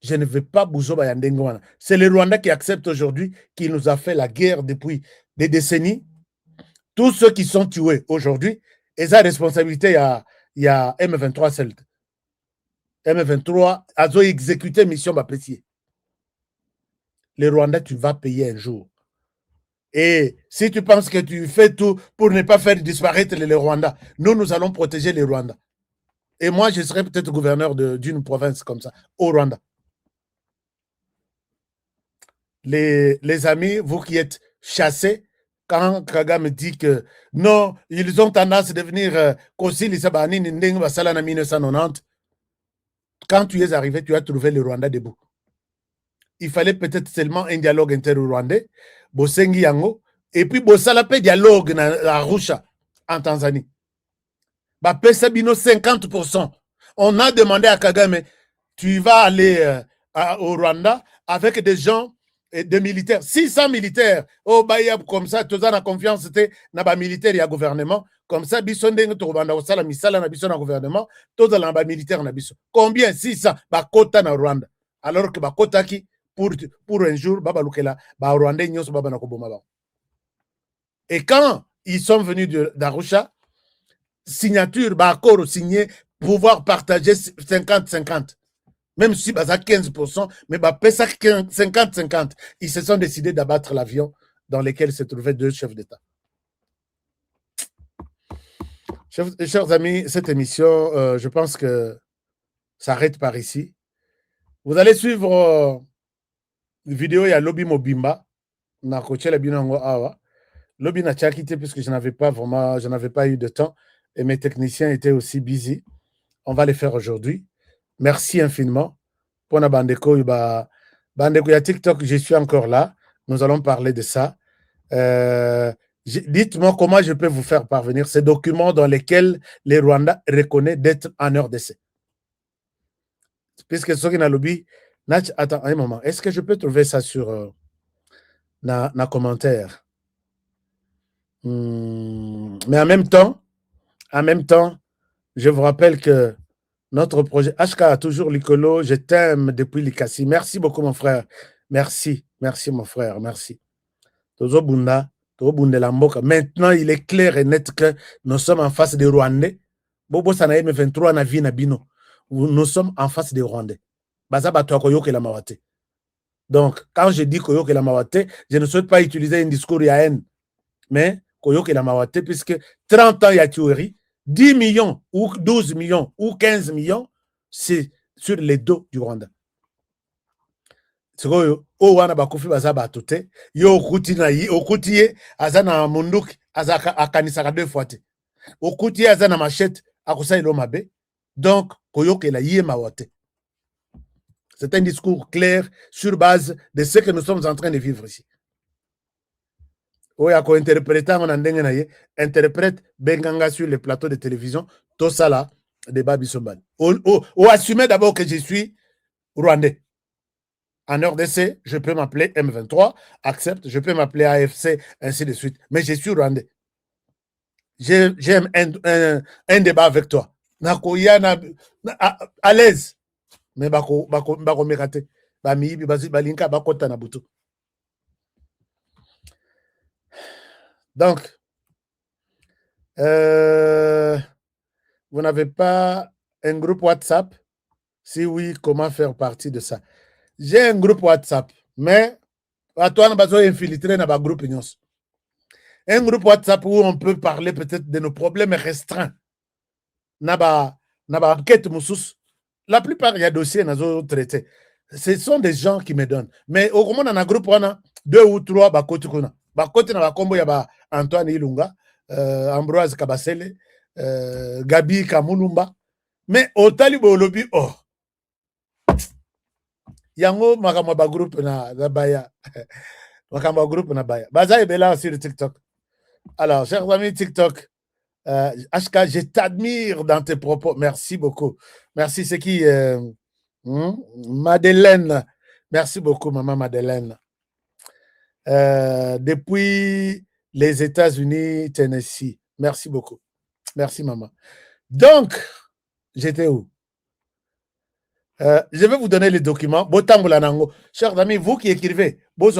Je ne vais pas bouger Bayandengwana. C'est le Rwanda qui accepte aujourd'hui qu'il nous a fait la guerre depuis des décennies. Tous ceux qui sont tués aujourd'hui, et sa responsabilité, il y a M23 celle. M23 a exécuté mission Bapessier. Les Rwandais, tu vas payer un jour. Et si tu penses que tu fais tout pour ne pas faire disparaître les Rwandais, nous allons protéger les Rwandais. Et moi, je serai peut-être gouverneur d'une province comme ça, au Rwanda. Les amis, vous qui êtes chassés, quand Kagame dit que non, ils ont tendance à devenir Kosili Sabani Ndeng Basala en 1990, quand tu es arrivé, tu as trouvé le Rwanda debout. Il fallait peut-être seulement un dialogue inter-rwandais, Bosengi Yango, et puis Bosala pe dialogue à Arusha, en Tanzanie. Bah, Pesabino 50%. On a demandé à Kagame, tu vas aller au Rwanda avec des gens, des militaires, 600 militaires. Oh, bah, comme ça, tu as la confiance, c'était dans militaire et gouvernement. Comme ça, Bissondeng, tu vas au Salam, Misala, na Bisson gouvernement, tout dans le militaire, na Bisson. Combien? 600, bah, Kota na Rwanda. Alors que bah, Kota qui, pour un jour, bah, Lukela, bah, Rwanda, nyos, bah, na Koboma. Et quand ils sont venus d'Arusha, signature, bah, accord signé, pouvoir partager 50-50. Même si bah, ça 15%, mais bah, 50-50. Ils se sont décidés d'abattre l'avion dans lequel se trouvaient deux chefs d'État. Chers amis, cette émission, je pense que s'arrête par ici. Vous allez suivre une vidéo, il y a Lobby Mobimba. Na coaché la binango awa. Lobby n'a pas quitté puisque je n'avais pas eu de temps et mes techniciens étaient aussi busy. On va les faire aujourd'hui. Merci infiniment. Pour la Bandeko, il y a TikTok, je suis encore là. Nous allons parler de ça. Dites-moi comment je peux vous faire parvenir ces documents dans lesquels les Rwandais reconnaissent d'être en RDC. Puisque ce qui n'a lobby, attends un moment. Est-ce que je peux trouver ça sur na commentaire? Mais en même temps, je vous rappelle que notre projet HK a toujours l'icolo. Je t'aime depuis l'Ikasi. Merci beaucoup, mon frère. Merci, mon frère. Merci. Tozo Bunda, maintenant, il est clair et net que nous sommes en face des Rwandais. Bobo Sanaïm 23 na vie na bino. Nous sommes en face des Rwandais. Donc, quand je dis Koyo que la Mawate, je ne souhaite pas utiliser un discours à haine. Mais koyoke la mawate, puisque 30 ans il y a tuerie, 10 millions ou 12 millions ou 15 millions, c'est sur les dos du Rwanda. Sikoyo o wana bakufi baza bato te yo okuti na yi okuti ye aza na munduki aza akanisaka 2 fois te okuti ye aza na machette akosalela mabe donc koyokela ye mawa te. C'est un discours clair sur base de ce que nous sommes en train de vivre ici. Oya ko interpréter on ndenge na ye interprète benganga sur le plateau de télévision tout ça là de Babi Sombal. Ou assumer d'abord que je suis rwandais. En RDC, je peux m'appeler M23, accepte, je peux m'appeler AFC, ainsi de suite. Mais je suis rwandais. J'aime un débat avec toi. À l'aise. Mais bako mekate. Bamibi, balinka, bakota na butu. Donc, vous n'avez pas un groupe WhatsApp? Si oui, comment faire partie de ça? J'ai un groupe WhatsApp, mais à toi, on a besoin d'infiltrer dans un groupe. Un groupe WhatsApp où on peut parler peut-être de nos problèmes restreints. Naba enquête moussous. La plupart, il y a des dossiers dans les traités. Ce sont des gens qui me donnent. Mais au moins, dans un groupe, on a 2 ou 3 bakoti kuna. Bakoti na bakombo ya Antoine Ilunga, Ambroise Kabasele, Gabi Kamulumba. Mais au talibo lobby, oh. Yango makamba ba groupe na baya. Makamba groupe na baya. Baza ebela sur TikTok. Alors, chers amis TikTok, HK, je t'admire dans tes propos. Merci beaucoup. Merci, c'est qui Madeleine. Merci beaucoup, maman Madeleine. Depuis les États-Unis, Tennessee. Merci beaucoup. Merci, maman. Donc, j'étais où? Je vais vous donner les documents. Chers amis, vous qui écrivez, vous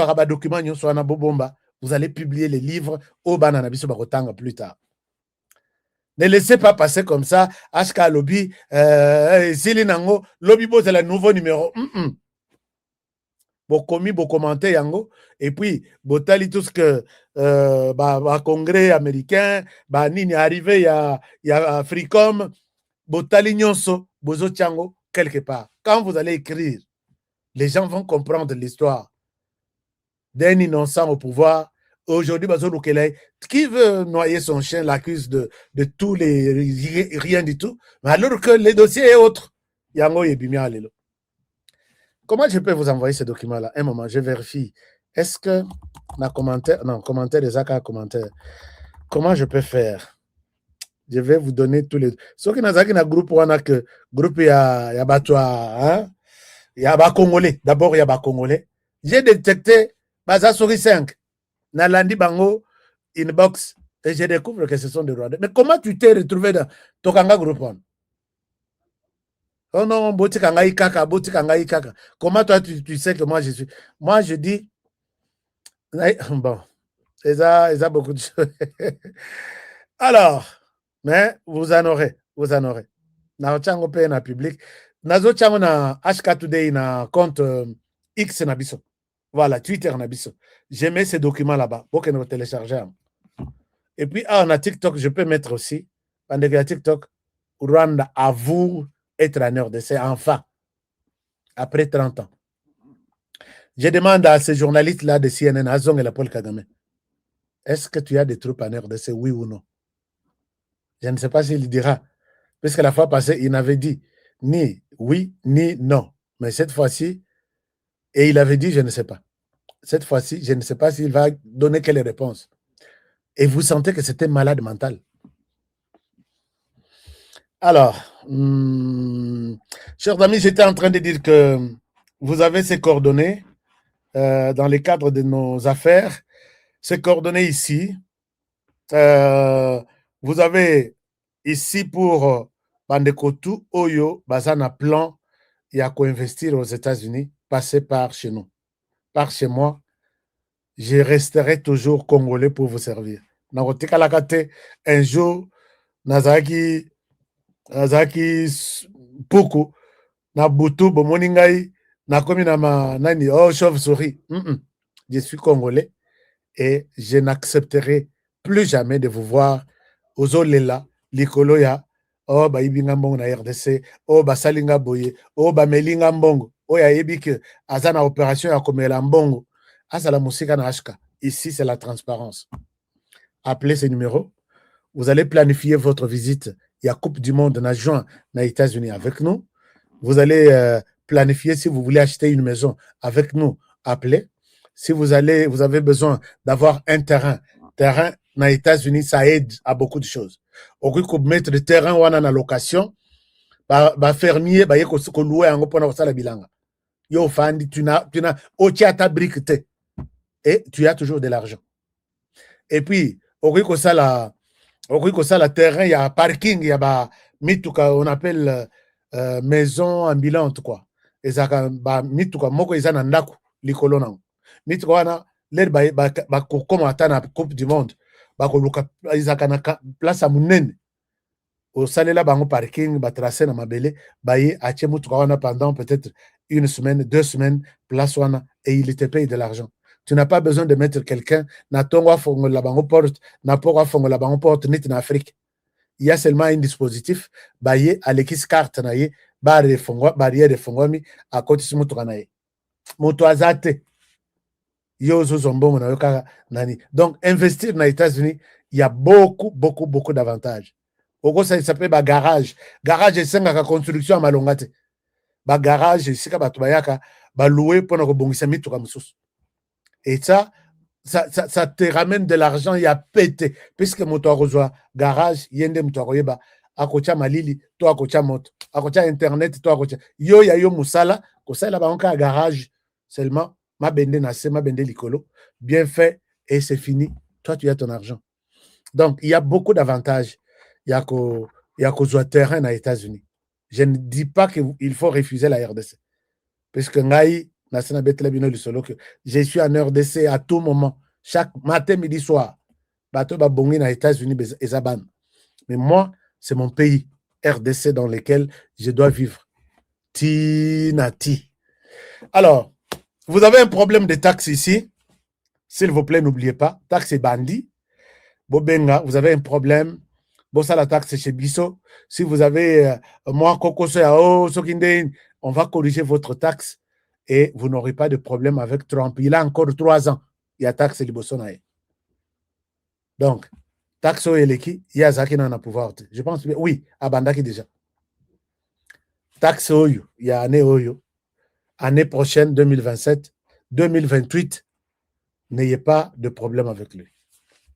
allez publier les livres au Bananabiso Barotanga plus tard. Ne laissez pas passer comme ça. HK Lobby, Zilinango, Lobby Bo, c'est le nouveau numéro. Bon commis, bon commenté, Yango. Et puis, Botali, tout ce que Congrès américain, Nini arrivé, il y a Africom, Botali Nyonso, Bozo Tchango, quelque part. Quand vous allez écrire, les gens vont comprendre l'histoire d'un innocent au pouvoir. Aujourd'hui, qui veut noyer son chien l'accuse de tous les rien du tout, mais alors que les dossiers est autre. Yango Yebimia Lelo. Comment je peux vous envoyer ce document-là? Un moment, je vérifie. Est-ce que ma commentaire, non, commentaire des AK commentaire. Comment je peux faire? Je vais vous donner tous les. Ceux qui n'ont pas un groupe, on a que groupe, il y a Batoa, hein? Il y a Bas Congolais. D'abord, il y a Bas Congolais. J'ai détecté Baza Sori 5. Nalandi Bango, inbox. Et je découvre que ce sont des Rwandais. Mais comment tu t'es retrouvé dans Tokanga Group One? Oh non, Botikanga Ikaka, Botikanga Ikaka. Comment toi, tu sais que moi, je suis. Moi, je dis. Bon. Ils ont beaucoup de choses. Alors. Mais vous en aurez. Na ochango pe na public. Nazo chango na HK Today na compte X na biso. Voilà, Twitter na biso. Je mets ces documents là-bas pour que nous téléchargeons. Et puis, on a TikTok, je peux mettre aussi. Pendant que TikTok, Rwanda avoue être en RDC, enfin. Après 30 ans. Je demande à ces journalistes-là de CNN, Azong et la Paul Kagame, est-ce que tu as des troupes en RDC, oui ou non? Je ne sais pas s'il dira. Parce que la fois passée, il n'avait dit ni oui, ni non. Mais cette fois-ci, et il avait dit je ne sais pas. Cette fois-ci, je ne sais pas s'il va donner quelle réponse. Et vous sentez que c'était malade mental. Alors, chers amis, j'étais en train de dire que vous avez ces coordonnées dans le cadre de nos affaires. Ces coordonnées ici. Vous avez ici pour Bandekotu, Oyo, Bazana plan, il y a qu'à investir aux États-Unis, passer par chez nous. Par chez moi, je resterai toujours congolais pour vous servir. Un jour, Nazaki Poukou, Nabutu, Bomoningai, Nakomi Nama Nani, oh, chauve-souris. Je suis congolais et je n'accepterai plus jamais de vous voir aux Olela, Likoloya, oh ba ibinga mbongo na RDC, oh ba salinga boye, oh ba melinga mbongo, oh ya yebike azana opération ya komela mbongo, asala musika na HK. Ici c'est la transparence. Appelez ce numéro. Vous allez planifier votre visite. Il y a Coupe du Monde en juin aux États-Unis avec nous. Vous allez planifier si vous voulez acheter une maison avec nous. Appelez. Si vous avez besoin d'avoir un terrain aux États-Unis, ça aide à beaucoup de choses. Au lieu de mettre le terrain en location, fermier, ko louer en pona ko la bilanga. Yo fandi tu n'as ta brique et tu as toujours de l'argent. Et puis au lieu que ça la terrain, il y a parking, il y a mituka, on appelle maison ambulante quoi. Et ça mituka moko izana ndaku likolo nango. Mituka wana l'air ba comme atana Coupe du Monde. Ba ko luka izaka na place munene. Au salela bango parking ba tracer na mabele ba ye ache mutuka wana pendant peut-être 1 semaine, 2 semaines place wana et il te paye de l'argent. Tu n'as pas besoin de mettre quelqu'un na tongo fongo la bango porte na poko fongo la bango porte nit en Afrique. Il y a seulement un dispositif ba ye alekis carte na ye barrière de fongo mi à côté de mutuka na ye. Moto azate yo zo zombo na yoka nani. Donc investir aux États-Unis, il y a beaucoup d'avantages. Oko ça s'appelle ba garage. Garage c'est nga construction à malongate. Ba garage sika batu bayaka ba louer pour ko bongisa mituka mususu. Et ça te ramène de l'argent, il y a pété. Puisque moto rejoint garage, yende moto royeba, akocha malili, to akocha moto, akocha internet, to akocha. Yo ya yo musala, ko sala ba onka garage seulement ma bende na se ma bende likolo, bien fait et c'est fini. Toi tu as ton argent. Donc il y a beaucoup d'avantages. Il y a ko jouer terrain aux États-Unis. Je ne dis pas qu'il faut refuser la RDC. Puisque ngai je suis en RDC à tout moment, chaque matin, midi, soir. Bateau ba bongi na États-Unis et Zaban. Mais moi, c'est mon pays, RDC, dans lequel je dois vivre. Tinati. Alors, vous avez un problème de taxes ici. S'il vous plaît, n'oubliez pas, taxe et bandit. Bobenga, vous avez un problème. Bossa la taxe chez Bisso. Si vous avez, moi, on va corriger votre taxe. Et vous n'aurez pas de problème avec Trump. Il a encore 3 ans. Il y a taxe Libosonae. Donc, taxe Eleki, il y a Zaki dans le pouvoir. Je pense, oui, à Bandaki déjà. Taxe Oyo, il y a année Oyo. Année prochaine, 2027, 2028, n'ayez pas de problème avec lui.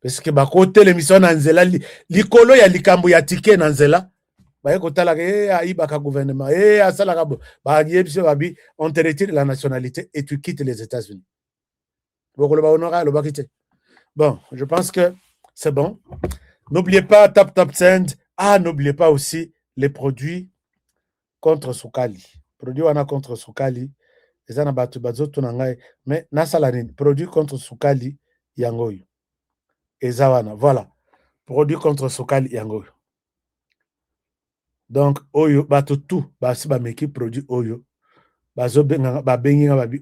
Parce que, côté l'émission Nanzela, l'ikolo ya likambo ya ticket Nanzela, on te retire la nationalité et tu quittes les États-Unis. Bon, je pense que c'est bon. N'oubliez pas Tap Send. N'oubliez pas aussi les produits contre Soukali. Produits contre Soukali. Mais produits contre Soukali yangoyo. Voilà. Produits contre Soukali yangoyo. Donc, Oyo, tout, si meki produit Oyo,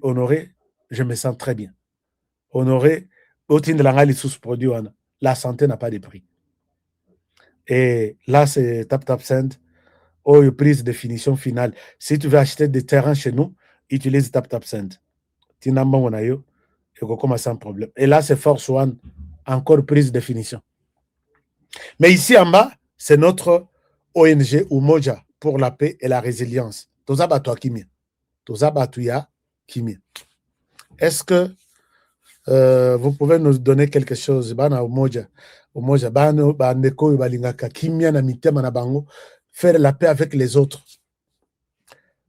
honoré, je me sens très bien. Honoré, produit, la santé n'a pas de prix. Et là, c'est Tap Send, Oyo, prise de finition finale. Si tu veux acheter des terrains chez nous, utilise Tap Send. Tinamba Wonayo, et commence sans problème. Et là, c'est Force One, encore prise de finition. Mais ici en bas, c'est notre ONG Umoja pour la paix et la résilience. Est-ce que vous pouvez nous donner quelque chose? Faire la paix avec les autres.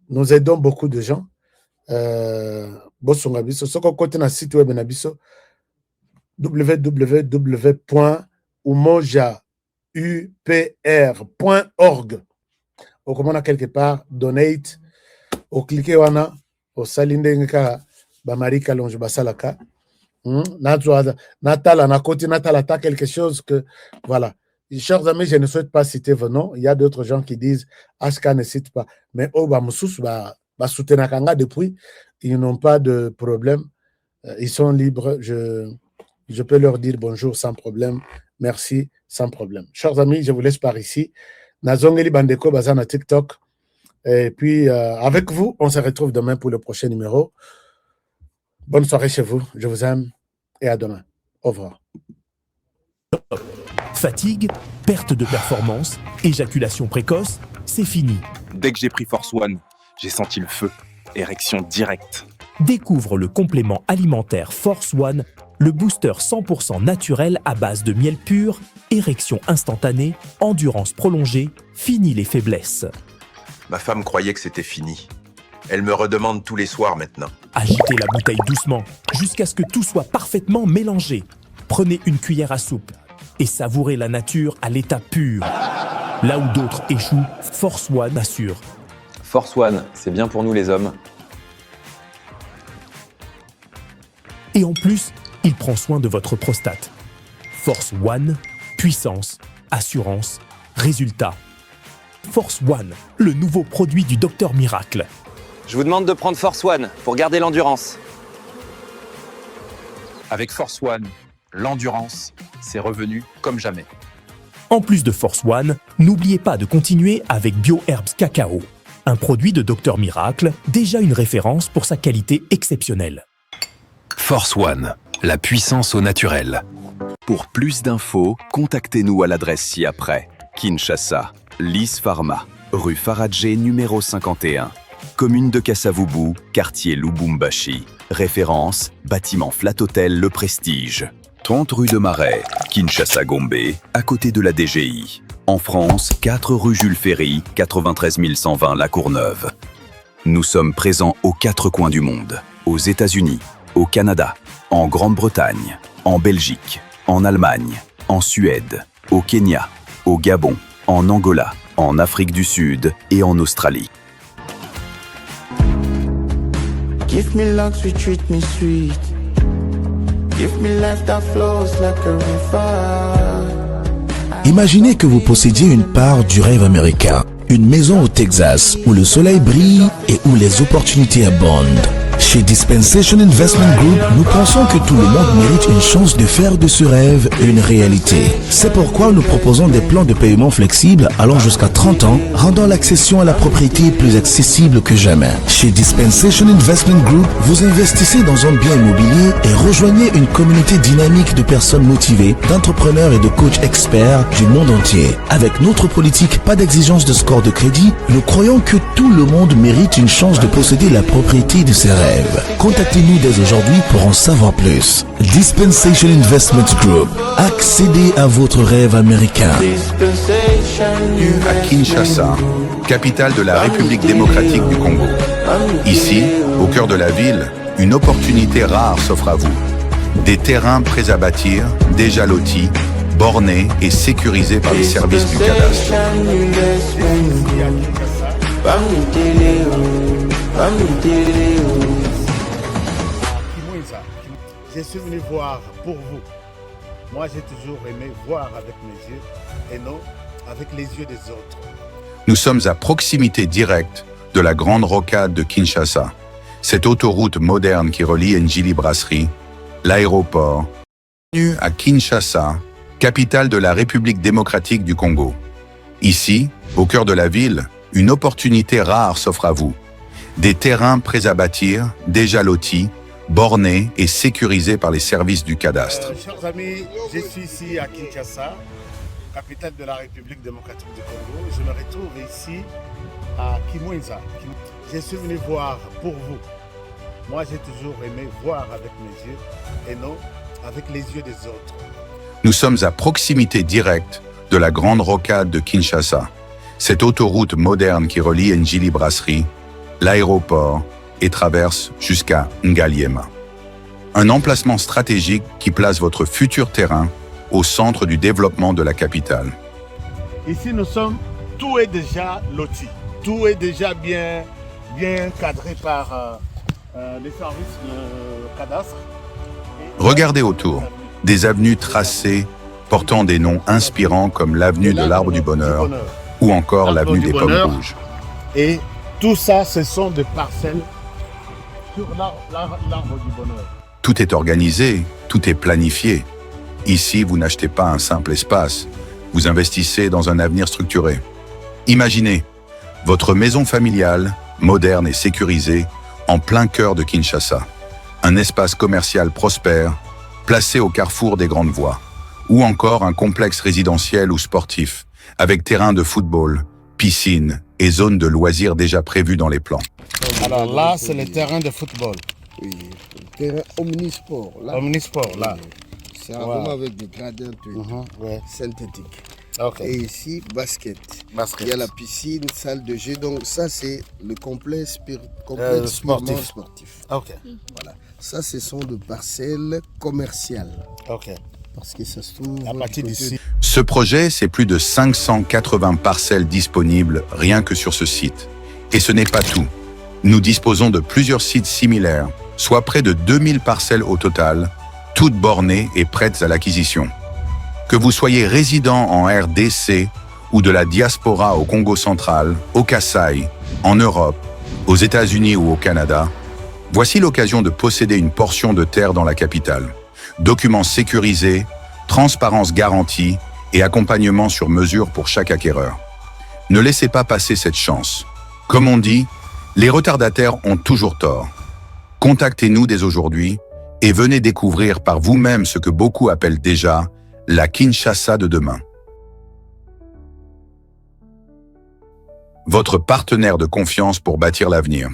Nous aidons beaucoup de gens. www.umojaupr.org. Au comment quelque part, donate, au cliquer wana, au salindengka, bamari kalonge basalaka. Natala, na côté Natala, t'as quelque chose que, voilà. Chers amis, je ne souhaite pas citer vos noms. Il y a d'autres gens qui disent, Aska ne cite pas. Mais Moussous, soutenakanga depuis, ils n'ont pas de problème. Ils sont libres. Je peux leur dire bonjour sans problème. Merci, sans problème. Chers amis, je vous laisse par ici. Nazongeli Bandeko Bazana TikTok. Et puis, avec vous, on se retrouve demain pour le prochain numéro. Bonne soirée chez vous. Je vous aime et à demain. Au revoir. Fatigue, perte de performance, éjaculation précoce, c'est fini. Dès que j'ai pris Force One, j'ai senti le feu. Érection directe. Découvre le complément alimentaire Force One, le booster 100% naturel à base de miel pur, érection instantanée, endurance prolongée, fini les faiblesses. Ma femme croyait que c'était fini. Elle me redemande tous les soirs maintenant. Agitez la bouteille doucement, jusqu'à ce que tout soit parfaitement mélangé. Prenez une cuillère à soupe et savourez la nature à l'état pur. Là où d'autres échouent, Force One assure. Force One, c'est bien pour nous les hommes. Et en plus, il prend soin de votre prostate. Force One, puissance, assurance, résultat. Force One, le nouveau produit du Docteur Miracle. Je vous demande de prendre Force One pour garder l'endurance. Avec Force One, l'endurance, c'est revenu comme jamais. En plus de Force One, n'oubliez pas de continuer avec BioHerbs Cacao, un produit de Docteur Miracle, déjà une référence pour sa qualité exceptionnelle. Force One, la puissance au naturel. Pour plus d'infos, contactez-nous à l'adresse ci-après. Kinshasa, Lys Pharma, rue Faradjé numéro 51. Commune de Kasavubu, quartier Lubumbashi. Référence, bâtiment Flat Hotel Le Prestige. 30 rue de Marais, Kinshasa Gombe, à côté de la DGI. En France, 4 rue Jules Ferry, 93 120 La Courneuve. Nous sommes présents aux 4 coins du monde. Aux États-Unis, au Canada, en Grande-Bretagne, en Belgique, en Allemagne, en Suède, au Kenya, au Gabon, en Angola, en Afrique du Sud et en Australie. Give me love, sweet, treat me sweet. Give me life that flows like a river. Imaginez que vous possédiez une part du rêve américain, une maison au Texas où le soleil brille et où les opportunités abondent. Chez Dispensation Investment Group, nous pensons que tout le monde mérite une chance de faire de ce rêve une réalité. C'est pourquoi nous proposons des plans de paiement flexibles allant jusqu'à 30 ans, rendant l'accession à la propriété plus accessible que jamais. Chez Dispensation Investment Group, vous investissez dans un bien immobilier et rejoignez une communauté dynamique de personnes motivées, d'entrepreneurs et de coachs experts du monde entier. Avec notre politique pas d'exigence de score de crédit, nous croyons que tout le monde mérite une chance de posséder la propriété de ses rêves. Contactez-nous dès aujourd'hui pour en savoir plus. Dispensation Investment Group. Accédez à votre rêve américain. À Kinshasa, capitale de la République démocratique du Congo. Ici, au cœur de la ville, une opportunité rare s'offre à vous. Des terrains prêts à bâtir, déjà lotis, bornés et sécurisés par les services du cadastre. Je suis venu voir pour vous. Moi, j'ai toujours aimé voir avec mes yeux et non avec les yeux des autres. Nous sommes à proximité directe de la grande rocade de Kinshasa, cette autoroute moderne qui relie Njili Brasserie, l'aéroport. Bienvenue à Kinshasa, capitale de la République démocratique du Congo. Ici, au cœur de la ville, une opportunité rare s'offre à vous. Des terrains prêts à bâtir, déjà lotis, bornés et sécurisés par les services du cadastre. Chers amis, je suis ici à Kinshasa, capitale de la République démocratique du Congo. Je me retrouve ici à Kimwenza. Je suis venu voir pour vous. Moi, j'ai toujours aimé voir avec mes yeux et non avec les yeux des autres. Nous sommes à proximité directe de la grande rocade de Kinshasa, cette autoroute moderne qui relie Njili Brasserie, l'aéroport et traverse jusqu'à Ngaliema. Un emplacement stratégique qui place votre futur terrain au centre du développement de la capitale. Ici, tout est déjà loti. Tout est déjà bien cadré par les services de cadastre. Regardez autour, des avenues tracées portant des noms inspirants comme l'avenue de l'Arbre du Bonheur ou encore l'avenue des Pommes Rouges. Et tout ça, ce sont des parcelles sur l'Arbre du Bonheur. Tout est organisé, tout est planifié. Ici, vous n'achetez pas un simple espace, vous investissez dans un avenir structuré. Imaginez, votre maison familiale, moderne et sécurisée, en plein cœur de Kinshasa. Un espace commercial prospère, placé au carrefour des grandes voies. Ou encore un complexe résidentiel ou sportif, avec terrain de football, piscine et zone de loisirs déjà prévues dans les plans. Alors là, c'est le terrain de football. Oui, le terrain omnisport. Là. Omnisport, là. C'est vraiment avec des gradins synthétiques. Okay. Et ici, basket. Il y a la piscine, salle de jeu. Donc ça, c'est le complexe sportif. Okay. Voilà. Ça, ce sont des parcelles commerciales. Okay. Parce que ça se trouve... À partir d'ici. Ce projet, c'est plus de 580 parcelles disponibles rien que sur ce site. Et ce n'est pas tout. Nous disposons de plusieurs sites similaires, soit près de 2000 parcelles au total, toutes bornées et prêtes à l'acquisition. Que vous soyez résident en RDC ou de la diaspora au Congo central, au Kasaï, en Europe, aux États-Unis ou au Canada, voici l'occasion de posséder une portion de terre dans la capitale. Documents sécurisés, transparence garantie et accompagnement sur mesure pour chaque acquéreur. Ne laissez pas passer cette chance. Comme on dit, les retardataires ont toujours tort. Contactez-nous dès aujourd'hui et venez découvrir par vous-même ce que beaucoup appellent déjà la Kinshasa de demain. Votre partenaire de confiance pour bâtir l'avenir.